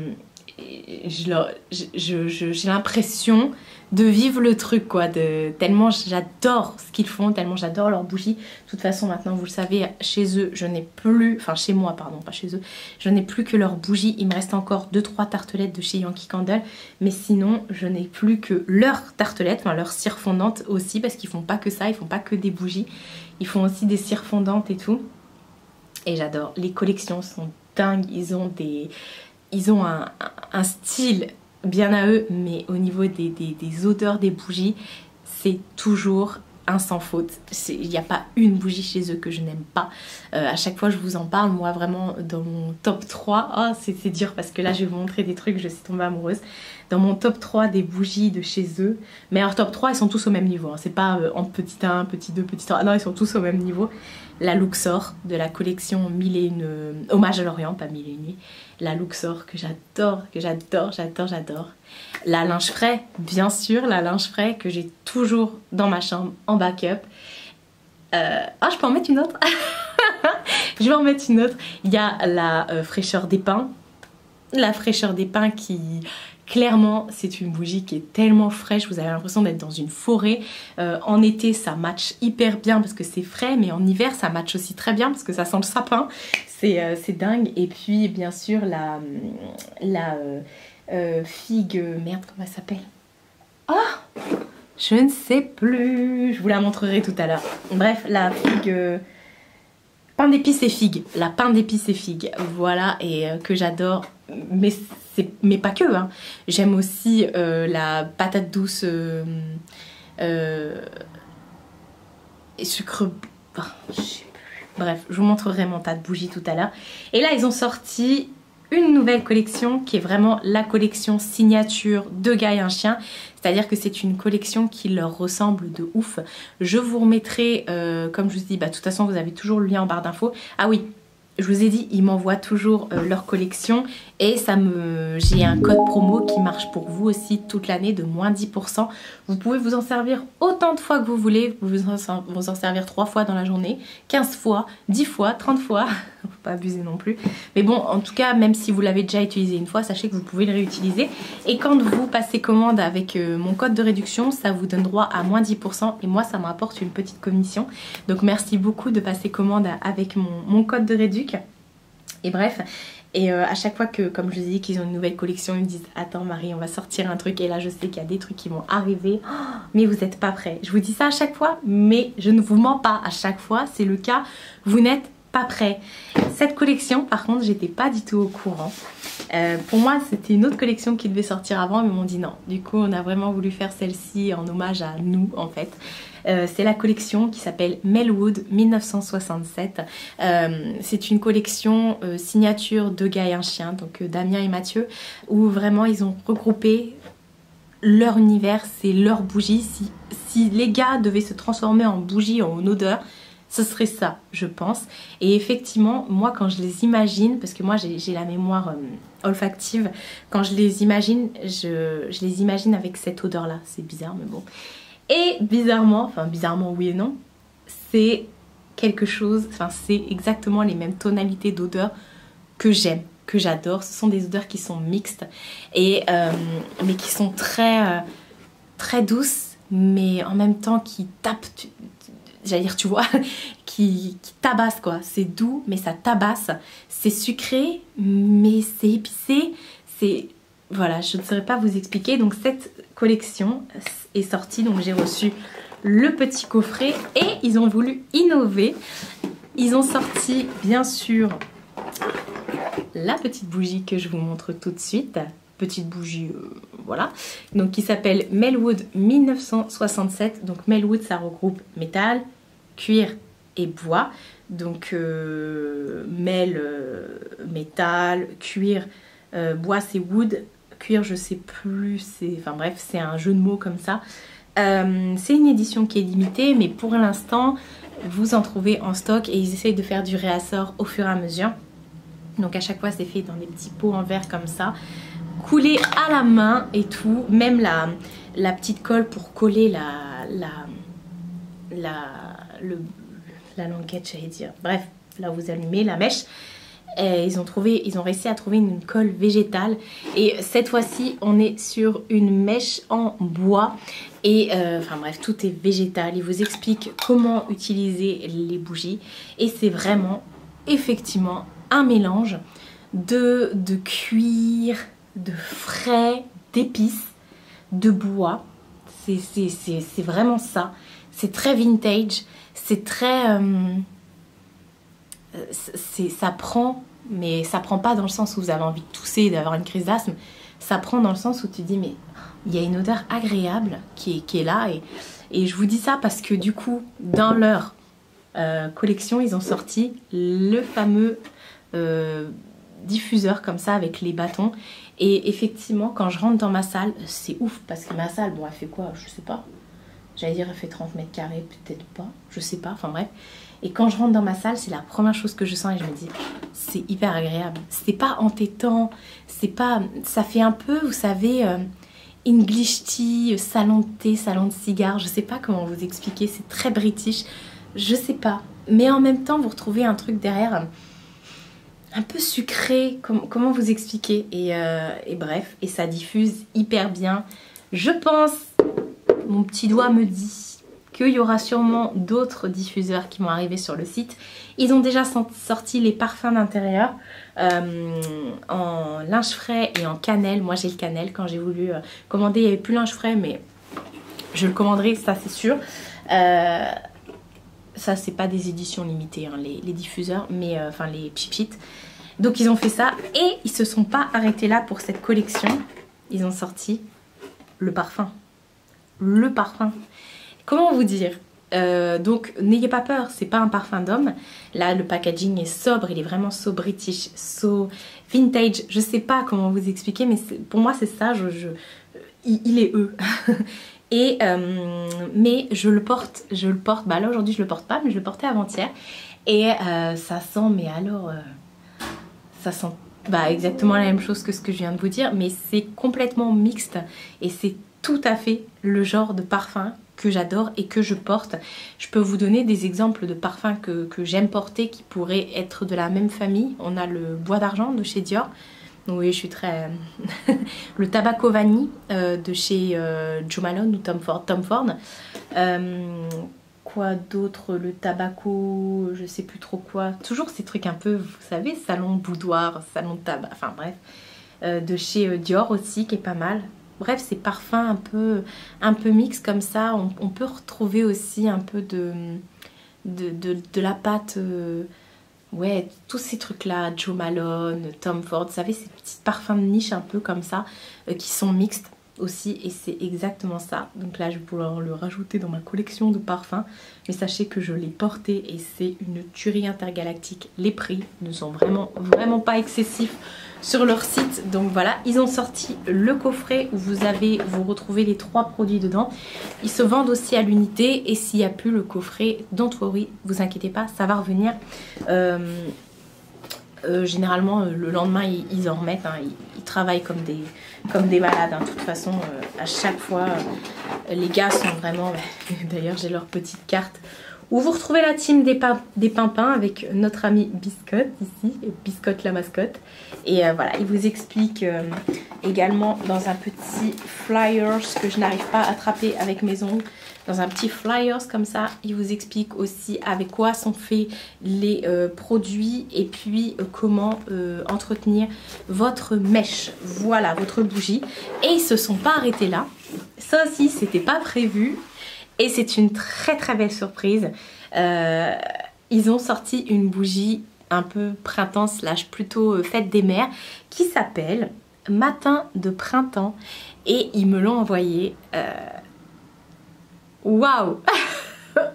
j'ai l'impression de vivre le truc quoi, tellement j'adore ce qu'ils font, tellement j'adore leurs bougies. De toute façon maintenant vous le savez, chez eux je n'ai plus, enfin chez moi pardon, pas chez eux, je n'ai plus que leurs bougies. Il me reste encore 2-3 tartelettes de chez Yankee Candle, mais sinon je n'ai plus que leurs tartelettes, enfin leurs cires fondantes aussi, parce qu'ils font pas que ça, ils font pas que des bougies, ils font aussi des cires fondantes et tout. Et j'adore, les collections sont dingues, ils ont un style bien à eux, mais au niveau des odeurs des bougies, c'est toujours un sans faute. Il n'y a pas une bougie chez eux que je n'aime pas. À chaque fois je vous en parle, moi vraiment dans mon top 3, oh, c'est dur parce que là je vais vous montrer des trucs, je suis tombée amoureuse. Dans mon top 3 des bougies de chez eux, mais alors top 3 ils sont tous au même niveau, hein. C'est pas en petit 1, petit 2, petit 3, non ils sont tous au même niveau. La Luxor de la collection 1001 Hommage à l'Orient, pas 1001 nuits. La Luxor que j'adore. La linge frais, bien sûr, la linge frais que j'ai toujours dans ma chambre en backup. Ah, je peux en mettre une autre. Je vais en mettre une autre. Il y a la fraîcheur des pins. La fraîcheur des pins qui... Clairement, c'est une bougie qui est tellement fraîche, vous avez l'impression d'être dans une forêt. En été, ça match hyper bien parce que c'est frais, mais en hiver, ça match aussi très bien parce que ça sent le sapin. C'est dingue. Et puis, bien sûr, la figue... Merde, comment elle s'appelle? Ah, je ne sais plus. Je vous la montrerai tout à l'heure. Bref, la figue... pain d'épices et figues. La pain d'épices et figues. Voilà, et que j'adore. Mais pas que, hein. J'aime aussi la patate douce et sucre... je sais plus. Bref, je vous montrerai mon tas de bougies tout à l'heure. Et là, ils ont sorti une nouvelle collection qui est vraiment la collection signature de Gars et un chien. C'est-à-dire que c'est une collection qui leur ressemble de ouf. Je vous remettrai, comme je vous dis, de toute façon vous avez toujours le lien en barre d'infos. Ah oui, je vous ai dit, ils m'envoient toujours leur collection et j'ai un code promo qui marche pour vous aussi toute l'année de moins 10%. Vous pouvez vous en servir autant de fois que vous voulez. Vous vous en servir 3 fois dans la journée, 15 fois, 10 fois, 30 fois. Faut pas abuser non plus. Mais bon, en tout cas, même si vous l'avez déjà utilisé une fois, sachez que vous pouvez le réutiliser. Et quand vous passez commande avec mon code de réduction, ça vous donne droit à moins 10%. Et moi, ça me rapporte une petite commission. Donc merci beaucoup de passer commande avec mon code de réduc. Et bref, et à chaque fois que, comme je dis, qu'ils ont une nouvelle collection, ils me disent « Attends Marie, on va sortir un truc » et là je sais qu'il y a des trucs qui vont arriver. Oh, mais vous n'êtes pas prêts. Je vous dis ça à chaque fois, mais je ne vous mens pas à chaque fois. C'est le cas, vous n'êtes pas prêts. Cette collection, par contre, j'étais pas du tout au courant. Pour moi, c'était une autre collection qui devait sortir avant, mais ils m'ont dit non. Du coup, on a vraiment voulu faire celle-ci en hommage à nous, en fait. C'est la collection qui s'appelle Melwood 1967. C'est une collection signature de Gars et un chien, donc Damien et Mathieu, où vraiment ils ont regroupé leur univers, c'est leur bougie. Si les gars devaient se transformer en bougie, en odeur, ce serait ça, je pense. Et effectivement, moi quand je les imagine, parce que moi j'ai la mémoire olfactive, quand je les imagine, je les imagine avec cette odeur-là. C'est bizarre, mais bon. Et bizarrement, enfin bizarrement oui et non, c'est quelque chose, enfin c'est exactement les mêmes tonalités d'odeur que j'aime, que j'adore. Ce sont des odeurs qui sont mixtes, et, mais qui sont très, très douces, mais en même temps qui tapent, j'allais dire tu vois, qui tabasse quoi. C'est doux mais ça tabasse, c'est sucré mais c'est épicé, c'est... Voilà, je ne saurais pas vous expliquer. Donc cette collection est sortie, donc j'ai reçu le petit coffret et ils ont voulu innover. Ils ont sorti bien sûr la petite bougie que je vous montre tout de suite. Petite bougie, voilà. Donc qui s'appelle Melwood 1967. Donc Melwood, ça regroupe métal, cuir et bois. Donc métal, cuir, bois c'est wood. Cuir je sais plus, enfin bref c'est un jeu de mots comme ça. C'est une édition qui est limitée, mais pour l'instant vous en trouvez en stock et ils essayent de faire du réassort au fur et à mesure. Donc à chaque fois c'est fait dans des petits pots en verre comme ça, coulé à la main et tout, même la petite colle pour coller la languette, j'allais dire, bref, là vous allumez la mèche. Ils ont réussi à trouver une colle végétale et cette fois-ci on est sur une mèche en bois et enfin bref, tout est végétal. Ils vous expliquent comment utiliser les bougies et c'est vraiment effectivement un mélange de cuir, de frais, d'épices, de bois. C'est vraiment ça. C'est très vintage, c'est très... ça prend, mais ça prend pas dans le sens où vous avez envie de tousser et d'avoir une crise d'asthme. Ça prend dans le sens où tu dis mais il y a une odeur agréable qui est là et je vous dis ça parce que du coup dans leur collection ils ont sorti le fameux diffuseur comme ça avec les bâtons et effectivement quand je rentre dans ma salle c'est ouf parce que ma salle, bon elle fait quoi, je sais pas, j'allais dire elle fait 30 mètres carrés, peut-être pas, je sais pas, enfin bref. Et quand je rentre dans ma salle, c'est la première chose que je sens et je me dis c'est hyper agréable. C'est pas entêtant, c'est pas... Ça fait un peu, vous savez, English tea, salon de thé, salon de cigare, je sais pas comment vous expliquer, c'est très british, je sais pas. Mais en même temps, vous retrouvez un truc derrière un peu sucré, comment vous expliquer et bref, et ça diffuse hyper bien. Je pense, mon petit doigt me dit qu'il y aura sûrement d'autres diffuseurs qui vont arriver sur le site. Ils ont déjà sorti les parfums d'intérieur en linge frais et en cannelle. Moi j'ai le cannelle, quand j'ai voulu commander il n'y avait plus linge frais mais je le commanderai, ça c'est sûr. Ça c'est pas des éditions limitées hein, les diffuseurs, mais enfin les pipites. Donc ils ont fait ça et ils se sont pas arrêtés là pour cette collection. Ils ont sorti le parfum. Le parfum. Comment vous dire? Donc n'ayez pas peur, c'est pas un parfum d'homme. Là le packaging est sobre, il est vraiment so british, so vintage. Je sais pas comment vous expliquer, mais pour moi c'est ça, il est eux. Et mais je le porte, bah là aujourd'hui je le porte pas, mais je le portais avant-hier. Et ça sent, mais alors ça sent bah, exactement la même chose que ce que je viens de vous dire, mais c'est complètement mixte et c'est tout à fait le genre de parfum que j'adore et que je porte. Je peux vous donner des exemples de parfums que j'aime porter qui pourraient être de la même famille. On a le Bois d'Argent de chez Dior. Oui, je suis très... le Tabaco Vanille de chez Jo Malone ou Tom Ford. Quoi d'autre? Le Tabaco, je sais plus trop quoi. Toujours ces trucs un peu, vous savez, salon boudoir, salon de tabac, enfin bref. De chez Dior aussi, qui est pas mal. Bref, ces parfums un peu mix comme ça. On peut retrouver aussi un peu de la pâte... ouais, tous ces trucs-là, Jo Malone, Tom Ford, vous savez, ces petits parfums de niche un peu comme ça, qui sont mixtes aussi, et c'est exactement ça. Donc là, je vais pouvoir le rajouter dans ma collection de parfums, mais sachez que je l'ai porté et c'est une tuerie intergalactique. Les prix ne sont vraiment pas excessifs sur leur site. Donc voilà, ils ont sorti le coffret où vous retrouvez les 3 produits dedans. Ils se vendent aussi à l'unité, et s'il n'y a plus le coffret, don't worry, vous inquiétez pas, ça va revenir. Généralement le lendemain ils en remettent, hein. Ils travaillent comme des malades, hein. De toute façon à chaque fois les gars sont vraiment... D'ailleurs j'ai leur petite carte où vous retrouvez la team des pimpins avec notre ami Biscotte ici, Biscotte la mascotte. Et voilà, il vous explique également dans un petit flyers que je n'arrive pas à attraper avec mes ongles. Dans un petit flyers comme ça, il vous explique aussi avec quoi sont faits les produits et puis comment entretenir votre mèche, voilà, votre bougie. Et ils se sont pas arrêtés là, ça aussi c'était pas prévu et c'est une très belle surprise. Ils ont sorti une bougie un peu printemps slash plutôt fête des mères qui s'appelle Matin de printemps et ils me l'ont envoyé. Waouh.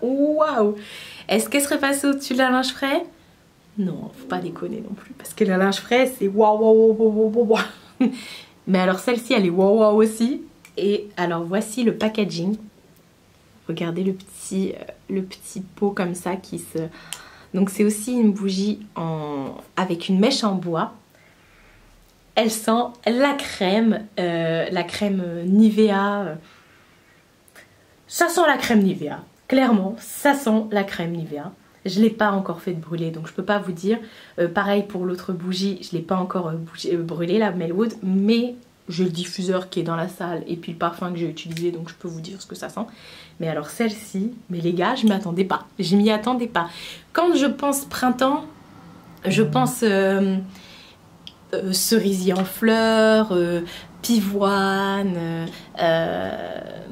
Waouh. Est-ce qu'elle serait passée au-dessus de la linge frais? Non, faut pas déconner non plus, parce que la linge frais c'est waouh. Mais alors celle-ci elle est waouh aussi. Et alors voici le packaging. Regardez le petit pot comme ça qui se... Donc c'est aussi une bougie avec une mèche en bois. Elle sent la crème Nivea. Ça sent la crème Nivea. Clairement, ça sent la crème Nivea. Je ne l'ai pas encore fait brûler, donc je ne peux pas vous dire. Pareil pour l'autre bougie, je ne l'ai pas encore brûlée, la Melwood, mais j'ai le diffuseur qui est dans la salle et puis le parfum que j'ai utilisé, donc je peux vous dire ce que ça sent. Mais alors celle-ci, mais les gars, je m'y attendais pas. Je m'y attendais pas. Quand je pense printemps, je pense cerisier en fleurs, pivoine,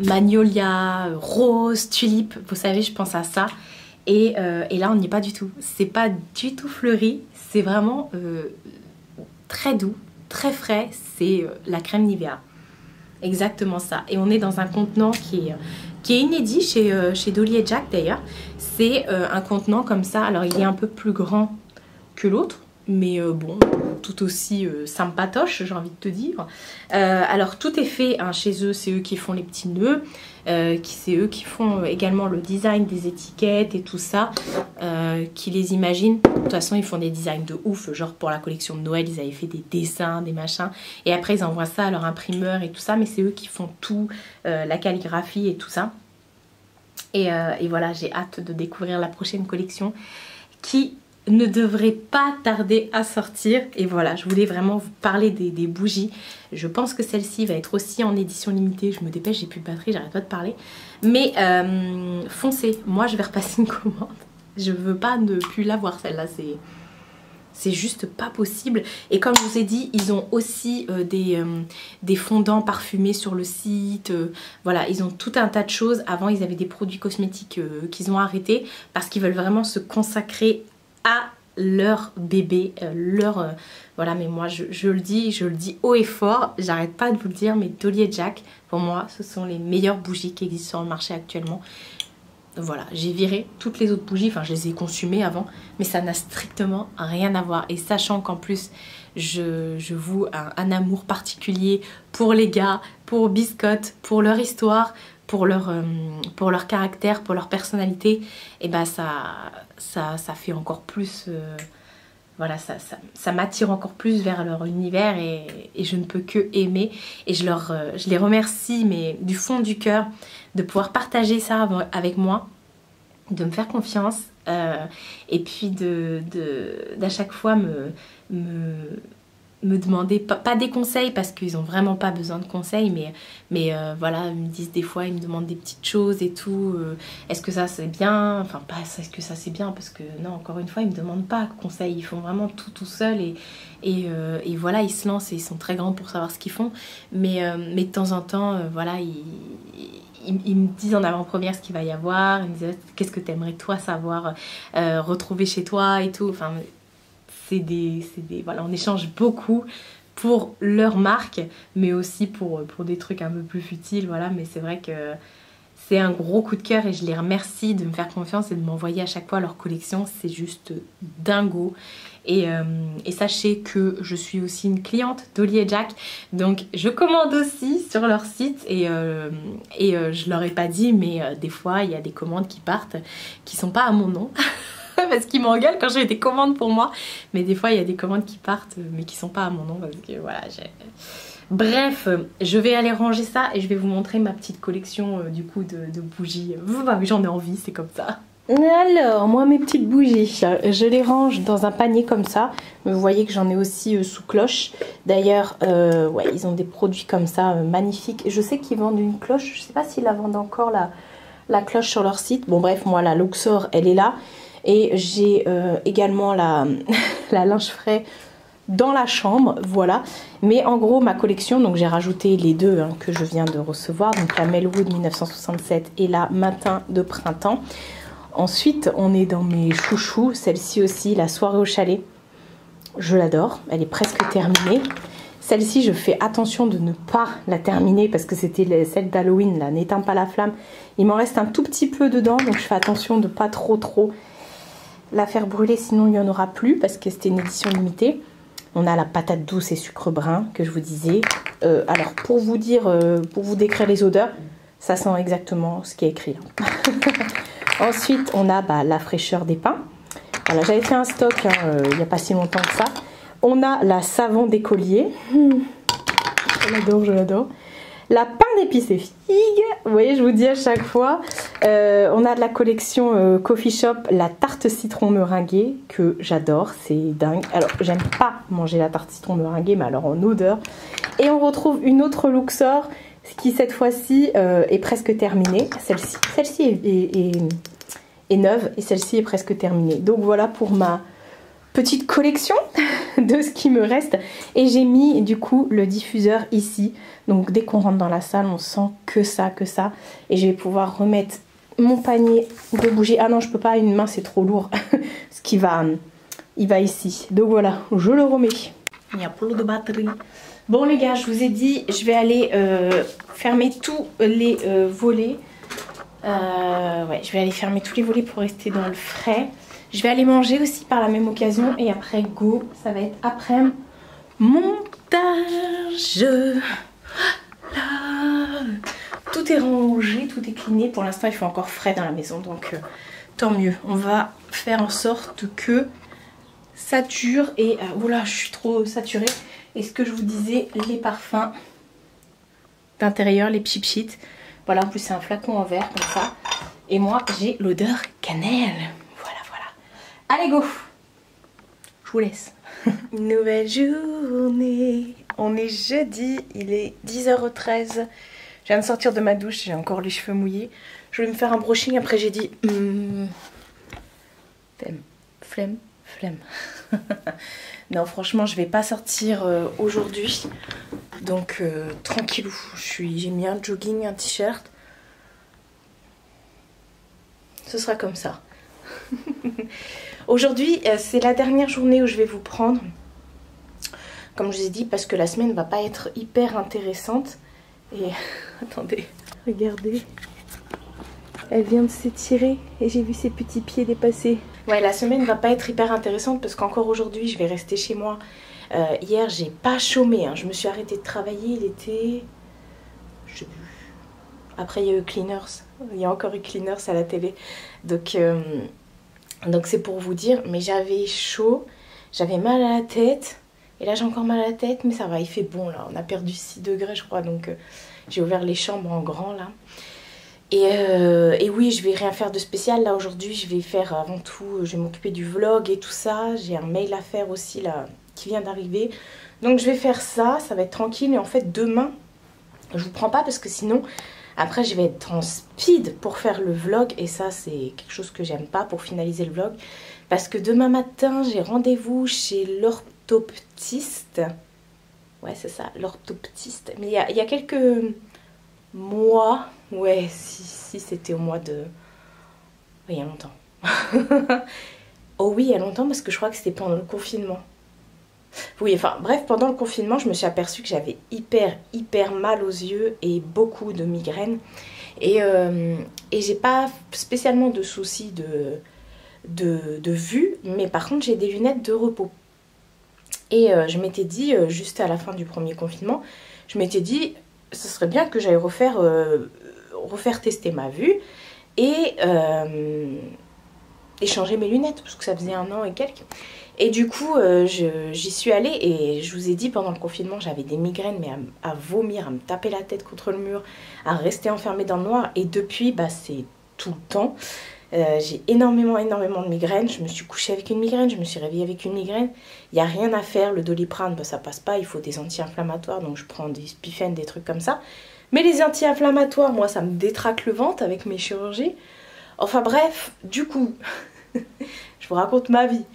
magnolia, rose, tulipe. Vous savez, je pense à ça. Et là, on n'y est pas du tout. C'est pas du tout fleuri. C'est vraiment très doux, très frais. C'est la crème Nivea. Exactement ça. Et on est dans un contenant qui est inédit chez Dolly & Jack d'ailleurs. C'est un contenant comme ça. Alors, il est un peu plus grand que l'autre. Mais bon, tout aussi sympatoche, j'ai envie de te dire. Alors tout est fait hein, chez eux, c'est eux qui font les petits nœuds, c'est eux qui font également le design des étiquettes et tout ça, qui les imaginent. De toute façon ils font des designs de ouf, genre pour la collection de Noël ils avaient fait des dessins, des machins, et après ils envoient ça à leur imprimeur et tout ça, mais c'est eux qui font tout, la calligraphie et tout ça. Et voilà, j'ai hâte de découvrir la prochaine collection qui ne devrait pas tarder à sortir. Et voilà, je voulais vraiment vous parler des bougies. Je pense que celle-ci va être aussi en édition limitée. Je me dépêche, j'ai plus de batterie, j'arrête pas de parler. Mais foncez, moi je vais repasser une commande. Je veux pas ne plus l'avoir celle-là, c'est juste pas possible. Et comme je vous ai dit, ils ont aussi des fondants parfumés sur le site. Voilà, ils ont tout un tas de choses. Avant, ils avaient des produits cosmétiques qu'ils ont arrêtés parce qu'ils veulent vraiment se consacrer à leur bébé, voilà. Mais moi je le dis haut et fort, j'arrête pas de vous le dire, mais Dolly & Jack, pour moi, ce sont les meilleures bougies qui existent sur le marché actuellement. voilà, j'ai viré toutes les autres bougies, enfin je les ai consumées avant, mais ça n'a strictement rien à voir. Et sachant qu'en plus je voue un amour particulier pour les gars, pour Biscotte, pour leur histoire, pour leur caractère, pour leur personnalité, et ben ça fait encore plus... voilà, ça m'attire encore plus vers leur univers et je ne peux que aimer. Et je les remercie, mais du fond du cœur, de pouvoir partager ça avec moi, de me faire confiance et puis d'à chaque fois me demander, pas des conseils parce qu'ils ont vraiment pas besoin de conseils, mais voilà, ils me disent des fois, ils me demandent des petites choses et tout, est-ce que ça c'est bien, enfin pas est-ce que ça c'est bien, parce que non, encore une fois, ils me demandent pas conseil, ils font vraiment tout seuls et voilà, ils se lancent et ils sont très grands pour savoir ce qu'ils font, mais de temps en temps, voilà, ils me disent en avant-première ce qu'il va y avoir, ils me disent qu'est-ce que t'aimerais toi savoir retrouver chez toi et tout, enfin... Voilà, on échange beaucoup pour leur marque, mais aussi pour des trucs un peu plus futiles, voilà, mais c'est vrai que c'est un gros coup de cœur et je les remercie de me faire confiance et de m'envoyer à chaque fois leur collection, c'est juste dingo. Et sachez que je suis aussi une cliente d'Oli et Jack, donc je commande aussi sur leur site et je leur ai pas dit, mais des fois il y a des commandes qui partent qui sont pas à mon nom. Parce qu'ils m'engueulent quand j'ai des commandes pour moi, mais des fois il y a des commandes qui partent mais qui sont pas à mon nom parce que voilà, bref, je vais aller ranger ça et je vais vous montrer ma petite collection du coup de bougies. Bah oui, j'en ai envie, c'est comme ça. Alors, moi mes petites bougies, je les range dans un panier comme ça. Vous voyez que j'en ai aussi sous cloche. D'ailleurs, ouais, ils ont des produits comme ça magnifiques. Je sais qu'ils vendent une cloche, je sais pas s'ils la vendent encore la cloche sur leur site. Bon bref, moi la Luxor, elle est là. Et j'ai également la linge frais dans la chambre, voilà. Mais en gros, ma collection, donc j'ai rajouté les deux que je viens de recevoir. Donc la Melwood 1967 et la Matin de printemps. Ensuite, on est dans mes chouchous. Celle-ci aussi, la Soirée au chalet. Je l'adore, elle est presque terminée. Celle-ci, je fais attention de ne pas la terminer parce que c'était celle d'Halloween, là, N'éteins pas la flamme. Il m'en reste un tout petit peu dedans, donc je fais attention de ne pas trop la faire brûler, sinon il n'y en aura plus parce que c'était une édition limitée. On a la patate douce et sucre brun que je vous disais. Alors pour vous dire, pour vous décrire les odeurs, ça sent exactement ce qui est écrit là. Ensuite on a la fraîcheur des pains. Voilà, j'avais fait un stock il n'y a pas si longtemps que ça. On a la savon d'écolier. Je l'adore, je l'adore. La pain d'épices et figues, vous voyez, je vous dis à chaque fois. On a de la collection Coffee Shop, la tarte citron meringuée, que j'adore, c'est dingue. Alors, j'aime pas manger la tarte citron meringuée, mais alors en odeur. Et on retrouve une autre Luxor, qui cette fois-ci est presque terminée. Celle-ci est neuve, et celle-ci est presque terminée. Donc voilà pour ma petite collection de ce qui me reste. Et j'ai mis du coup le diffuseur ici. Donc dès qu'on rentre dans la salle, on sent que ça. Et je vais pouvoir remettre mon panier de bougies. Ah non, je peux pas, une main c'est trop lourd. Ce qui va, il va ici. Donc voilà, je le remets. Il y a plus de batterie. Bon les gars, je vous ai dit, je vais aller fermer tous les volets. Ouais, je vais aller fermer tous les volets pour rester dans le frais. Je vais aller manger aussi par la même occasion. Et après, go, ça va être après montage. Là. Tout est rangé, tout est cleané. Pour l'instant, il fait encore frais dans la maison. Donc, tant mieux. On va faire en sorte que ça dure. Et voilà, je suis trop saturée. Et ce que je vous disais, les parfums d'intérieur, les pchit. Voilà, en plus, c'est un flacon en verre comme ça. Et moi, j'ai l'odeur cannelle. Allez go, je vous laisse. Nouvelle journée, on est jeudi, il est 10h13. Je viens de sortir de ma douche, j'ai encore les cheveux mouillés. Je vais me faire un brushing, après j'ai dit flemme. Non franchement je vais pas sortir aujourd'hui. Donc tranquillou, j'ai mis un jogging, un t-shirt. Ce sera comme ça. Aujourd'hui c'est la dernière journée où je vais vous prendre, comme je vous ai dit, parce que la semaine va pas être hyper intéressante. Et attendez, regardez, Elle vient de s'étirer et j'ai vu ses petits pieds dépasser. Ouais, la semaine va pas être hyper intéressante parce qu'encore aujourd'hui, je vais rester chez moi. Hier, j'ai pas chômé, hein. Je me suis arrêtée de travailler, il était... Je sais plus. Après, il y a eu Cleaners. Il y a encore eu Cleaners à la télé. Donc c'est pour vous dire. Mais j'avais chaud, j'avais mal à la tête. Et là, j'ai encore mal à la tête, mais ça va, il fait bon là. On a perdu 6 degrés, je crois. Donc j'ai ouvert les chambres en grand là. Et oui, je vais rien faire de spécial là aujourd'hui. Je vais faire avant tout, je vais m'occuper du vlog et tout ça. J'ai un mail à faire aussi là qui vient d'arriver. Donc je vais faire ça, ça va être tranquille. Et en fait, demain, je vous prends pas parce que sinon... Après, je vais être en speed pour faire le vlog. Et ça, c'est quelque chose que j'aime pas pour finaliser le vlog. Parce que demain matin, j'ai rendez-vous chez l'orthoptiste. Ouais, c'est ça, l'orthoptiste. Mais il y a quelques mois... Ouais, si c'était au mois de... Il y a longtemps. Oh oui, il y a longtemps parce que je crois que c'était pendant le confinement. Oui, enfin bref, pendant le confinement, je me suis aperçue que j'avais hyper mal aux yeux et beaucoup de migraines. Et j'ai pas spécialement de soucis de vue, mais par contre j'ai des lunettes de repos. Et je m'étais dit, juste à la fin du premier confinement, je m'étais dit, ce serait bien que j'aille refaire tester ma vue et changer mes lunettes, parce que ça faisait 1 an et quelques. Et du coup, j'y suis allée et je vous ai dit, pendant le confinement, j'avais des migraines, mais à vomir, à me taper la tête contre le mur, à rester enfermée dans le noir. Et depuis, bah, c'est tout le temps. J'ai énormément de migraines. Je me suis couchée avec une migraine, je me suis réveillée avec une migraine. Il n'y a rien à faire, le Doliprane, bah, ça passe pas, il faut des anti-inflammatoires, donc je prends des Spifen, des trucs comme ça. Mais les anti-inflammatoires, moi, ça me détraque le ventre avec mes chirurgies. Enfin bref, du coup... Je vous raconte ma vie.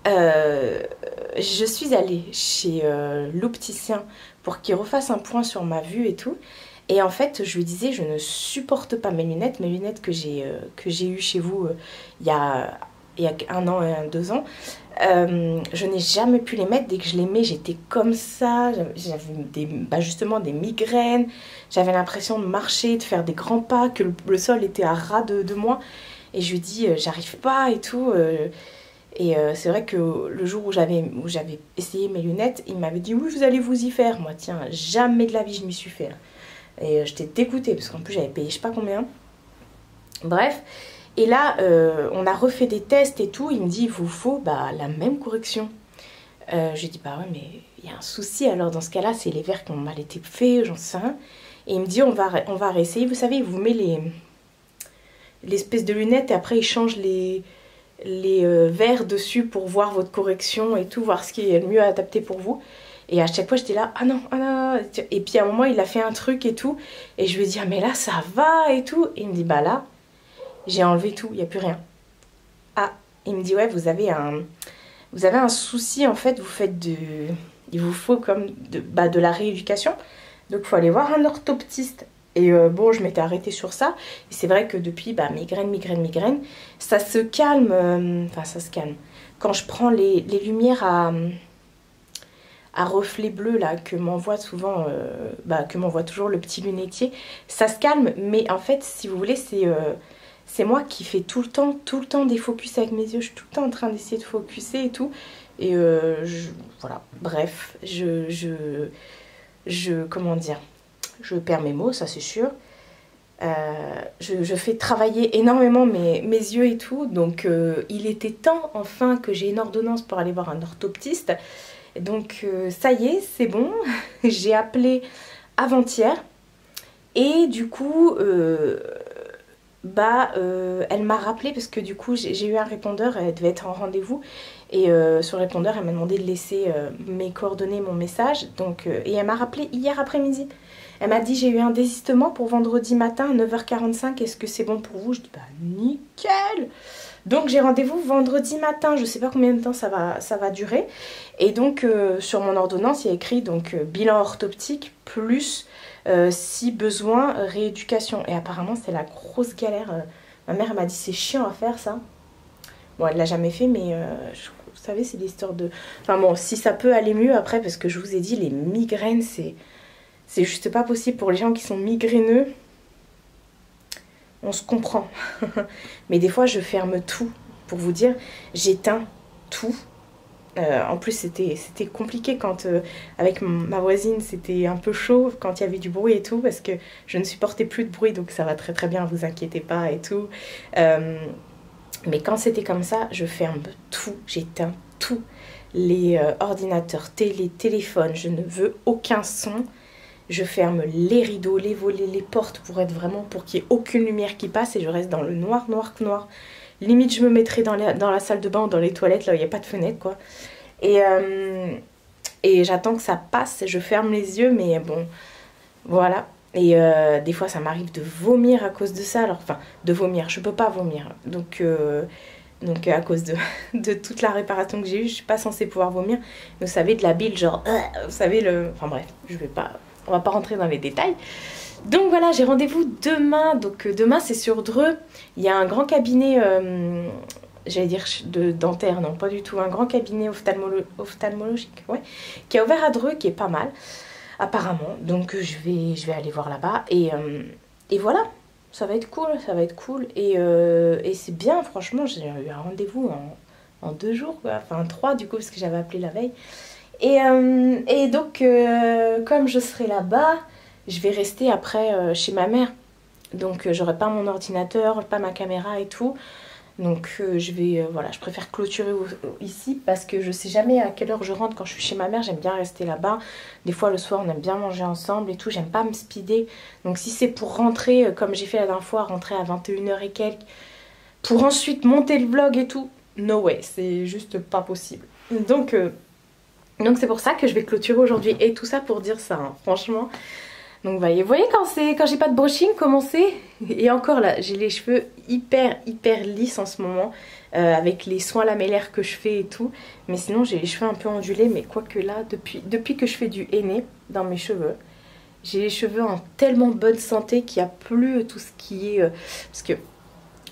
Je suis allée chez l'opticien pour qu'il refasse un point sur ma vue et tout. Et en fait, je lui disais, je ne supporte pas mes lunettes que j'ai eues chez vous il y a 1 an et 2 ans. Je n'ai jamais pu les mettre. Dès que je les mets, j'étais comme ça. J'avais justement des migraines. J'avais l'impression de marcher, de faire des grands pas, que le sol était à ras de moi. Et je lui dis, j'arrive pas et tout. C'est vrai que le jour où j'avais essayé mes lunettes, il m'avait dit, oui, vous allez vous y faire. Moi, tiens, jamais de la vie je m'y suis fait. Et j'étais dégoûtée, parce qu'en plus, j'avais payé je sais pas combien. Bref. Et là, on a refait des tests et tout. Il me dit, il vous faut bah, la même correction. Je lui dis, bah ouais, mais il y a un souci. Alors, dans ce cas-là, c'est les verres qui ont mal été faits, j'en sais rien. Et il me dit, on va réessayer. Vous savez, il vous met l'espèce de lunettes et après il change les verres dessus pour voir votre correction et tout, voir ce qui est le mieux adapté pour vous. Et à chaque fois j'étais là, ah non, ah non. Et puis à un moment il a fait un truc et tout, et je lui ai dit, ah mais là ça va et tout. Et il me dit, bah là j'ai enlevé tout, il n'y a plus rien. Ah, il me dit, ouais, vous avez un souci en fait, il vous faut comme de la rééducation, donc il faut aller voir un orthoptiste. Et bon, je m'étais arrêtée sur ça. Et c'est vrai que depuis, bah, migraine, ça se calme. Enfin, ça se calme. Quand je prends les lumières à reflets bleus, là, que m'envoie souvent, que m'envoie toujours le petit lunetier, ça se calme. Mais en fait, si vous voulez, c'est moi qui fais tout le temps des focus avec mes yeux. Je suis tout le temps en train d'essayer de focuser et tout. Et voilà, bref, comment dire, je perds mes mots, ça c'est sûr. Je fais travailler énormément mes yeux et tout. Donc il était temps enfin que j'ai une ordonnance pour aller voir un orthoptiste. Donc ça y est, c'est bon. J'ai appelé avant-hier. Et du coup, elle m'a rappelé parce que du coup j'ai eu un répondeur, elle devait être en rendez-vous. Et sur le répondeur, elle m'a demandé de laisser mes coordonnées, mon message. Donc, et elle m'a rappelé hier après-midi. Elle m'a dit, j'ai eu un désistement pour vendredi matin à 9h45. Est-ce que c'est bon pour vous? Je dis, bah nickel. Donc j'ai rendez-vous vendredi matin. Je sais pas combien de temps ça va durer. Et donc sur mon ordonnance, il y a écrit donc bilan orthoptique plus si besoin rééducation. Et apparemment c'est la grosse galère. Ma mère m'a dit, c'est chiant à faire ça. Bon, elle l'a jamais fait, mais vous savez, c'est l'histoire de... Enfin bon, si ça peut aller mieux après, parce que je vous ai dit, les migraines, c'est juste pas possible pour les gens qui sont migraineux. on se comprend. Mais des fois, je ferme tout. Pour vous dire, j'éteins tout. En plus, c'était compliqué quand, avec ma voisine, c'était un peu chaud quand il y avait du bruit et tout, parce que je ne supportais plus de bruit, donc ça va très très bien, vous inquiétez pas et tout. Mais quand c'était comme ça, je ferme tout, j'éteins tout. Les ordinateurs, téléphones, je ne veux aucun son. Je ferme les rideaux, les volets, les portes pour être vraiment, pour qu'il n'y ait aucune lumière qui passe et je reste dans le noir, noir, noir. Limite, je me mettrais dans la salle de bain ou dans les toilettes, là où il n'y a pas de fenêtre, quoi. Et j'attends que ça passe, je ferme les yeux, mais bon, voilà. Et des fois, ça m'arrive de vomir à cause de ça. Alors, enfin, de vomir, je peux pas vomir. Donc à cause de toute la réparation que j'ai eue, je suis pas censée pouvoir vomir. Vous savez, de la bile, genre, vous savez, enfin bref, on va pas rentrer dans les détails. Donc voilà, j'ai rendez-vous demain. Donc demain, c'est sur Dreux. Il y a un grand cabinet, j'allais dire de dentaire, non, pas du tout. Un grand cabinet ophtalmologique, ouais, qui a ouvert à Dreux, qui est pas mal, apparemment. Donc je vais aller voir là-bas. Et voilà, ça va être cool, ça va être cool. Et c'est bien, franchement, j'ai eu un rendez-vous en 2 jours, quoi. Enfin 3 du coup, parce que j'avais appelé la veille. Et donc, comme je serai là-bas, je vais rester après chez ma mère. Donc, j'aurai pas mon ordinateur, pas ma caméra et tout. Donc, voilà, je préfère clôturer ici parce que je sais jamais à quelle heure je rentre quand je suis chez ma mère. J'aime bien rester là-bas. Des fois, le soir, on aime bien manger ensemble et tout. J'aime pas me speeder. Donc, si c'est pour rentrer, comme j'ai fait la dernière fois, rentrer à 21h et quelques, pour ensuite monter le vlog et tout, no way, c'est juste pas possible. Donc c'est pour ça que je vais clôturer aujourd'hui. Et tout ça pour dire ça, hein, franchement. Donc vous voyez quand j'ai pas de brushing, comment c'est. Et encore là, j'ai les cheveux hyper lisses en ce moment. Avec les soins lamellaires que je fais et tout. Mais sinon j'ai les cheveux un peu ondulés. Mais quoique là, depuis que je fais du henné dans mes cheveux, j'ai les cheveux en tellement bonne santé qu'il n'y a plus tout ce qui est... parce que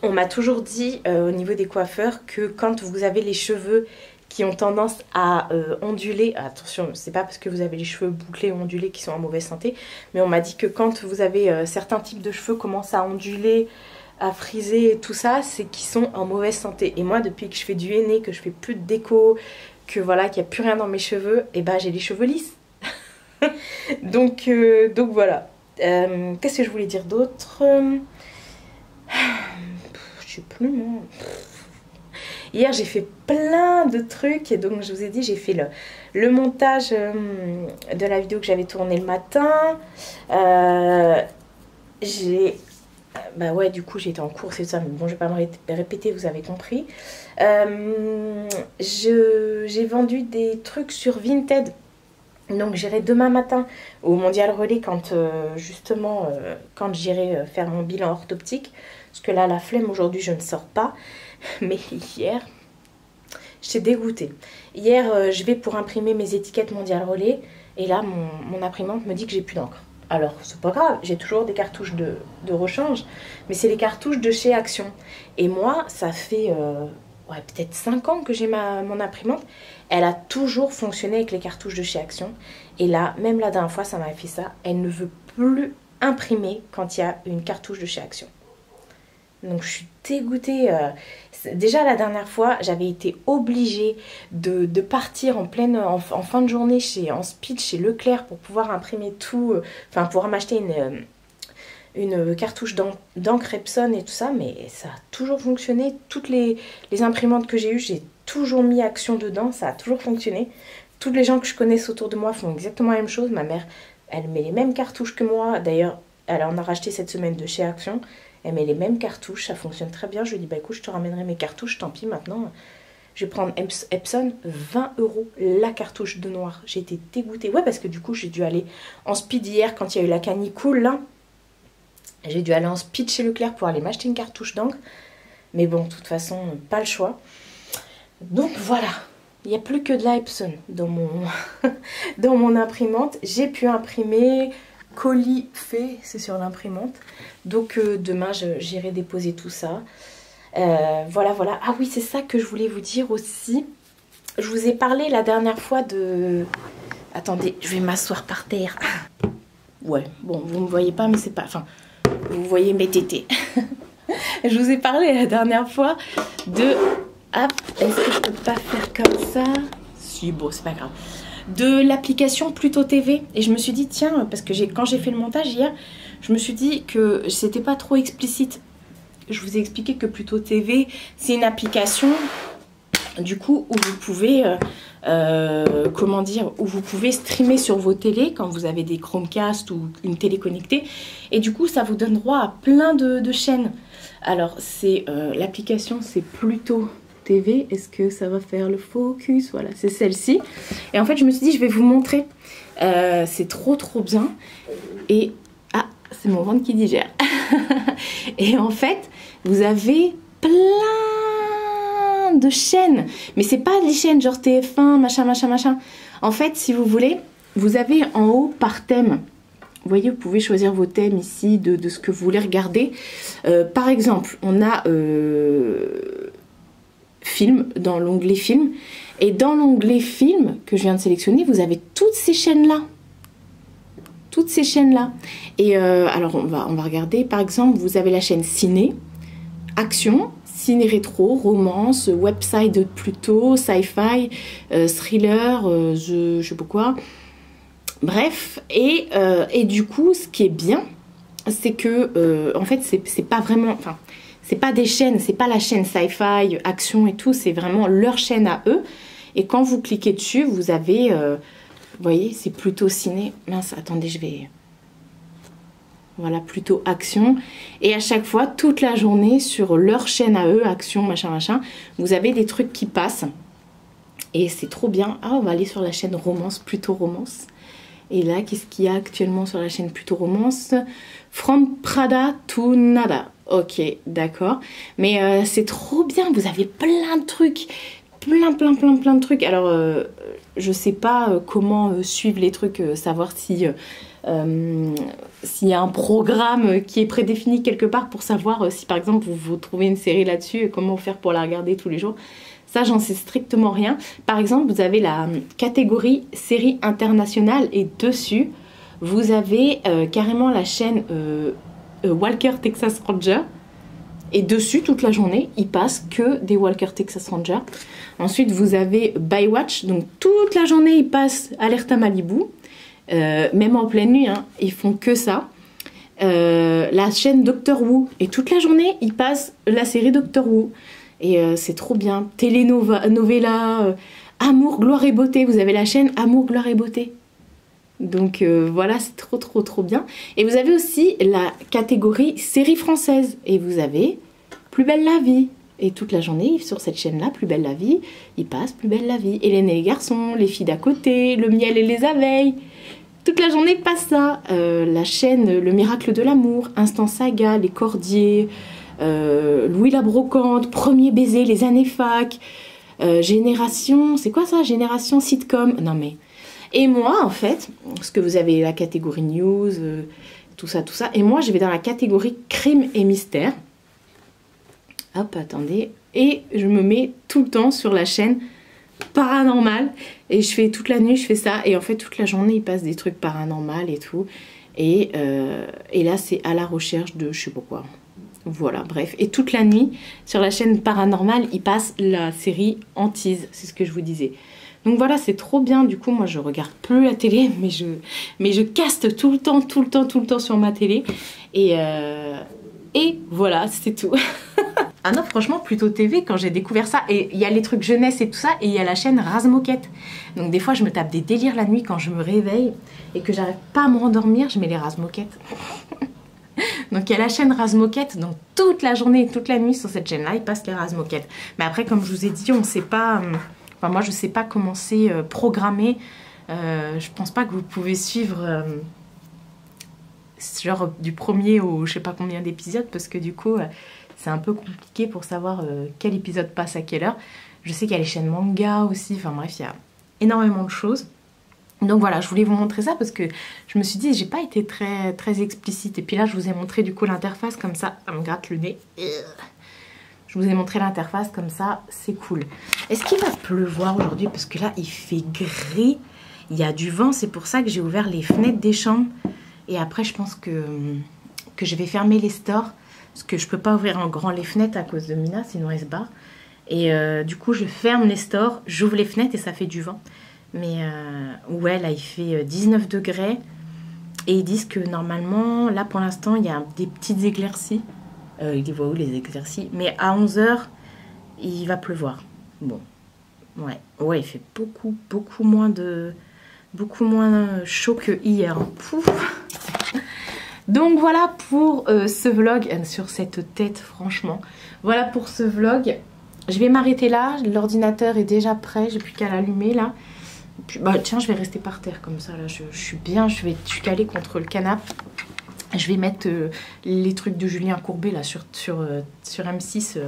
on m'a toujours dit au niveau des coiffeurs que quand vous avez les cheveux qui ont tendance à onduler, attention, c'est pas parce que vous avez les cheveux bouclés ou ondulés qui sont en mauvaise santé, mais on m'a dit que quand vous avez certains types de cheveux commencent à onduler, à friser et tout ça, c'est qu'ils sont en mauvaise santé. Et moi, depuis que je fais du henné, que je fais plus de déco, que voilà, qu'il n'y a plus rien dans mes cheveux, et ben j'ai les cheveux lisses. donc voilà. Qu'est-ce que je voulais dire d'autre? Je sais plus moi. Hier j'ai fait plein de trucs et donc je vous ai dit j'ai fait le montage de la vidéo que j'avais tournée le matin. Bah ouais, du coup j'étais en course et tout ça, mais bon je vais pas me répéter, vous avez compris. J'ai vendu des trucs sur Vinted. Donc j'irai demain matin au Mondial Relais quand justement quand j'irai faire mon bilan orthoptique. Parce que là la flemme aujourd'hui je ne sors pas. Mais hier, j'étais dégoûtée. Hier, je vais pour imprimer mes étiquettes Mondial Relais. Et là, mon imprimante me dit que j'ai plus d'encre. Alors, c'est pas grave, j'ai toujours des cartouches de rechange. Mais c'est les cartouches de chez Action. Et moi, ça fait ouais, peut-être 5 ans que j'ai mon imprimante. Elle a toujours fonctionné avec les cartouches de chez Action. Et là, même la dernière fois, ça m'a fait ça. Elle ne veut plus imprimer quand il y a une cartouche de chez Action. Donc je suis dégoûtée. Déjà la dernière fois, j'avais été obligée de partir en fin de journée en speed chez Leclerc pour pouvoir imprimer tout, enfin pouvoir m'acheter une cartouche d'encre Epson et tout ça, mais ça a toujours fonctionné. Toutes les imprimantes que j'ai eues, j'ai toujours mis Action dedans, ça a toujours fonctionné. Tous les gens que je connaisse autour de moi font exactement la même chose. Ma mère, elle met les mêmes cartouches que moi. D'ailleurs, elle en a racheté cette semaine de chez Action. Elle met les mêmes cartouches, ça fonctionne très bien. Je lui dis, bah écoute, je te ramènerai mes cartouches, tant pis maintenant. Je vais prendre Epson, 20 € la cartouche de noir. J'ai été dégoûtée. Ouais, parce que du coup, j'ai dû aller en speed hier quand il y a eu la canicule, là. J'ai dû aller en speed chez Leclerc pour aller m'acheter une cartouche d'encre. Mais bon, de toute façon, pas le choix. Donc voilà, il n'y a plus que de la Epson dans mon imprimante. J'ai pu imprimer... Colis fait, c'est sur l'imprimante. Donc demain j'irai déposer tout ça. Voilà. Ah oui, c'est ça que je voulais vous dire aussi. Je vous ai parlé la dernière fois de... Attendez, je vais m'asseoir par terre. Ouais, bon, vous ne me voyez pas, mais c'est pas... Enfin, vous voyez mes tétés. Je vous ai parlé la dernière fois de... Hop, est-ce que je peux pas faire comme ça? Si, bon, c'est pas grave. De l'application Pluto TV. Et je me suis dit, tiens, parce que quand j'ai fait le montage hier, je me suis dit que c'était pas trop explicite. Je vous ai expliqué que Pluto TV, c'est une application, du coup, où vous pouvez... comment dire, où vous pouvez streamer sur vos télés quand vous avez des Chromecast ou une télé connectée, et du coup ça vous donne droit à plein de chaînes. Alors c'est l'application, c'est Pluto TV. Est-ce que ça va faire le focus? Voilà, c'est celle-ci. Et en fait je me suis dit je vais vous montrer, c'est trop bien. Et ah, c'est mon ventre qui digère. Et en fait vous avez plein de chaînes, mais c'est pas les chaînes genre TF1 machin. En fait si vous voulez, vous avez en haut par thème, vous voyez, vous pouvez choisir vos thèmes ici de ce que vous voulez regarder. Par exemple on a film dans l'onglet film, et dans l'onglet film que je viens de sélectionner vous avez toutes ces chaînes là, et alors on va regarder. Par exemple vous avez la chaîne ciné, action, ciné rétro, romance, website de Pluto, sci-fi, thriller, je sais pas quoi. Bref, et du coup, ce qui est bien, c'est que, en fait, c'est pas vraiment... Enfin, c'est pas des chaînes, c'est pas la chaîne sci-fi, action et tout, c'est vraiment leur chaîne à eux. Et quand vous cliquez dessus, vous avez... vous voyez, c'est Pluto ciné. Mince, attendez, je vais... Voilà, Pluto action. Et à chaque fois, toute la journée, sur leur chaîne à eux, action, machin, vous avez des trucs qui passent. Et c'est trop bien. Ah, on va aller sur la chaîne romance, Pluto romance. Et là, qu'est-ce qu'il y a actuellement sur la chaîne Pluto romance? From Prada to Nada. Ok, d'accord. Mais c'est trop bien, vous avez plein de trucs. Plein de trucs. Alors, je sais pas comment suivre les trucs, savoir si... s'il y a un programme qui est prédéfini quelque part pour savoir si par exemple vous trouvez une série là-dessus, comment faire pour la regarder tous les jours. Ça, j'en sais strictement rien. Par exemple, vous avez la catégorie série internationale, et dessus vous avez carrément la chaîne Walker Texas Ranger, et dessus toute la journée il passe que des Walker Texas Ranger. Ensuite vous avez Baywatch, donc toute la journée il passe Alerta Malibu. Même en pleine nuit, hein, ils font que ça. La chaîne Doctor Who, et toute la journée ils passent la série Doctor Who, et c'est trop bien. Telenovela, Amour, Gloire et Beauté, vous avez la chaîne Amour, Gloire et Beauté. Donc voilà, c'est trop bien. Et vous avez aussi la catégorie série française, et vous avez Plus belle la vie. Et toute la journée, sur cette chaîne-là, Plus belle la vie, il passe Plus belle la vie. Hélène et les garçons, Les filles d'à côté, Le miel et les abeilles. Toute la journée, il passe ça. La chaîne Le miracle de l'amour, Instant Saga, Les Cordiers, Louis la brocante, Premier baiser, Les années fac, Génération... C'est quoi ça? Génération sitcom. Non mais... Et moi, en fait, parce que vous avez la catégorie news, tout ça. Et moi, je vais dans la catégorie crime et mystère. Hop, attendez. Et je me mets tout le temps sur la chaîne paranormal. Et je fais toute la nuit, je fais ça. Et en fait, toute la journée, il passe des trucs paranormaux et tout. Et là, c'est à la recherche de je sais pas quoi. Voilà, bref. Et toute la nuit, sur la chaîne paranormale, il passe la série Hantise. C'est ce que je vous disais. Donc voilà, c'est trop bien. Du coup, moi, je regarde plus la télé, mais je caste tout le temps sur ma télé. Et voilà, c'est tout. Ah non, franchement, Pluto TV, quand j'ai découvert ça, et il y a les trucs jeunesse et tout ça, et il y a la chaîne Razmoquette. Donc des fois, je me tape des délires la nuit quand je me réveille et que j'arrive pas à me rendormir, je mets les Razmoquettes. Donc il y a la chaîne Razmoquette, donc toute la journée et toute la nuit sur cette chaîne-là, il passe les Razmoquettes. Mais après, comme je vous ai dit, on sait pas... Enfin, moi, je sais pas comment c'est programmé. Je pense pas que vous pouvez suivre... genre du premier au je sais pas combien d'épisodes, parce que du coup c'est un peu compliqué pour savoir quel épisode passe à quelle heure. Je sais qu'il y a les chaînes manga aussi, enfin bref, il y a énormément de choses. Donc voilà, je voulais vous montrer ça parce que je me suis dit, j'ai pas été très explicite. Et puis là, je vous ai montré du coup l'interface comme ça me gratte le nez. Je vous ai montré l'interface comme ça, c'est cool. Est-ce qu'il va pleuvoir aujourd'hui? Parce que là, il fait gris, il y a du vent, c'est pour ça que j'ai ouvert les fenêtres des chambres. Et après, je pense que que je vais fermer les stores. Parce que je peux pas ouvrir en grand les fenêtres à cause de Mina, sinon elle se barre. Et du coup, je ferme les stores, j'ouvre les fenêtres et ça fait du vent. Mais ouais, là, il fait 19 degrés. Et ils disent que normalement, là, pour l'instant, il y a des petites éclaircies. Ils disent, où les éclaircies? Mais à 11 h, il va pleuvoir. Bon, ouais, il fait beaucoup moins chaud que hier. Pouf. Donc voilà pour ce vlog, sur cette tête franchement. Voilà pour ce vlog. Je vais m'arrêter là, l'ordinateur est déjà prêt, j'ai plus qu'à l'allumer là. Puis, bah tiens, je vais rester par terre comme ça là, je suis bien, je suis calée contre le canapé. Je vais mettre les trucs de Julien Courbet là sur M6.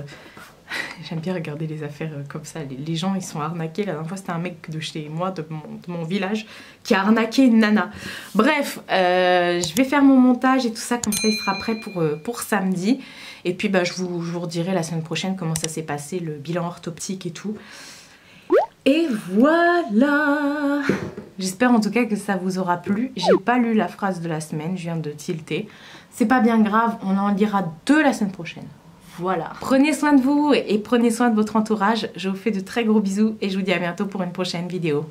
J'aime bien regarder les affaires comme ça. Les gens, ils sont arnaqués. La dernière fois, c'était un mec de chez moi, de mon village, qui a arnaqué une nana. Bref, je vais faire mon montage et tout ça. Comme ça, il sera prêt pour samedi. Et puis, bah, je vous redirai la semaine prochaine comment ça s'est passé, le bilan orthoptique et tout. Et voilà. J'espère en tout cas que ça vous aura plu. J'ai pas lu la phrase de la semaine, je viens de tilter. C'est pas bien grave, on en lira 2 la semaine prochaine. Voilà. Prenez soin de vous et prenez soin de votre entourage. Je vous fais de très gros bisous et je vous dis à bientôt pour une prochaine vidéo.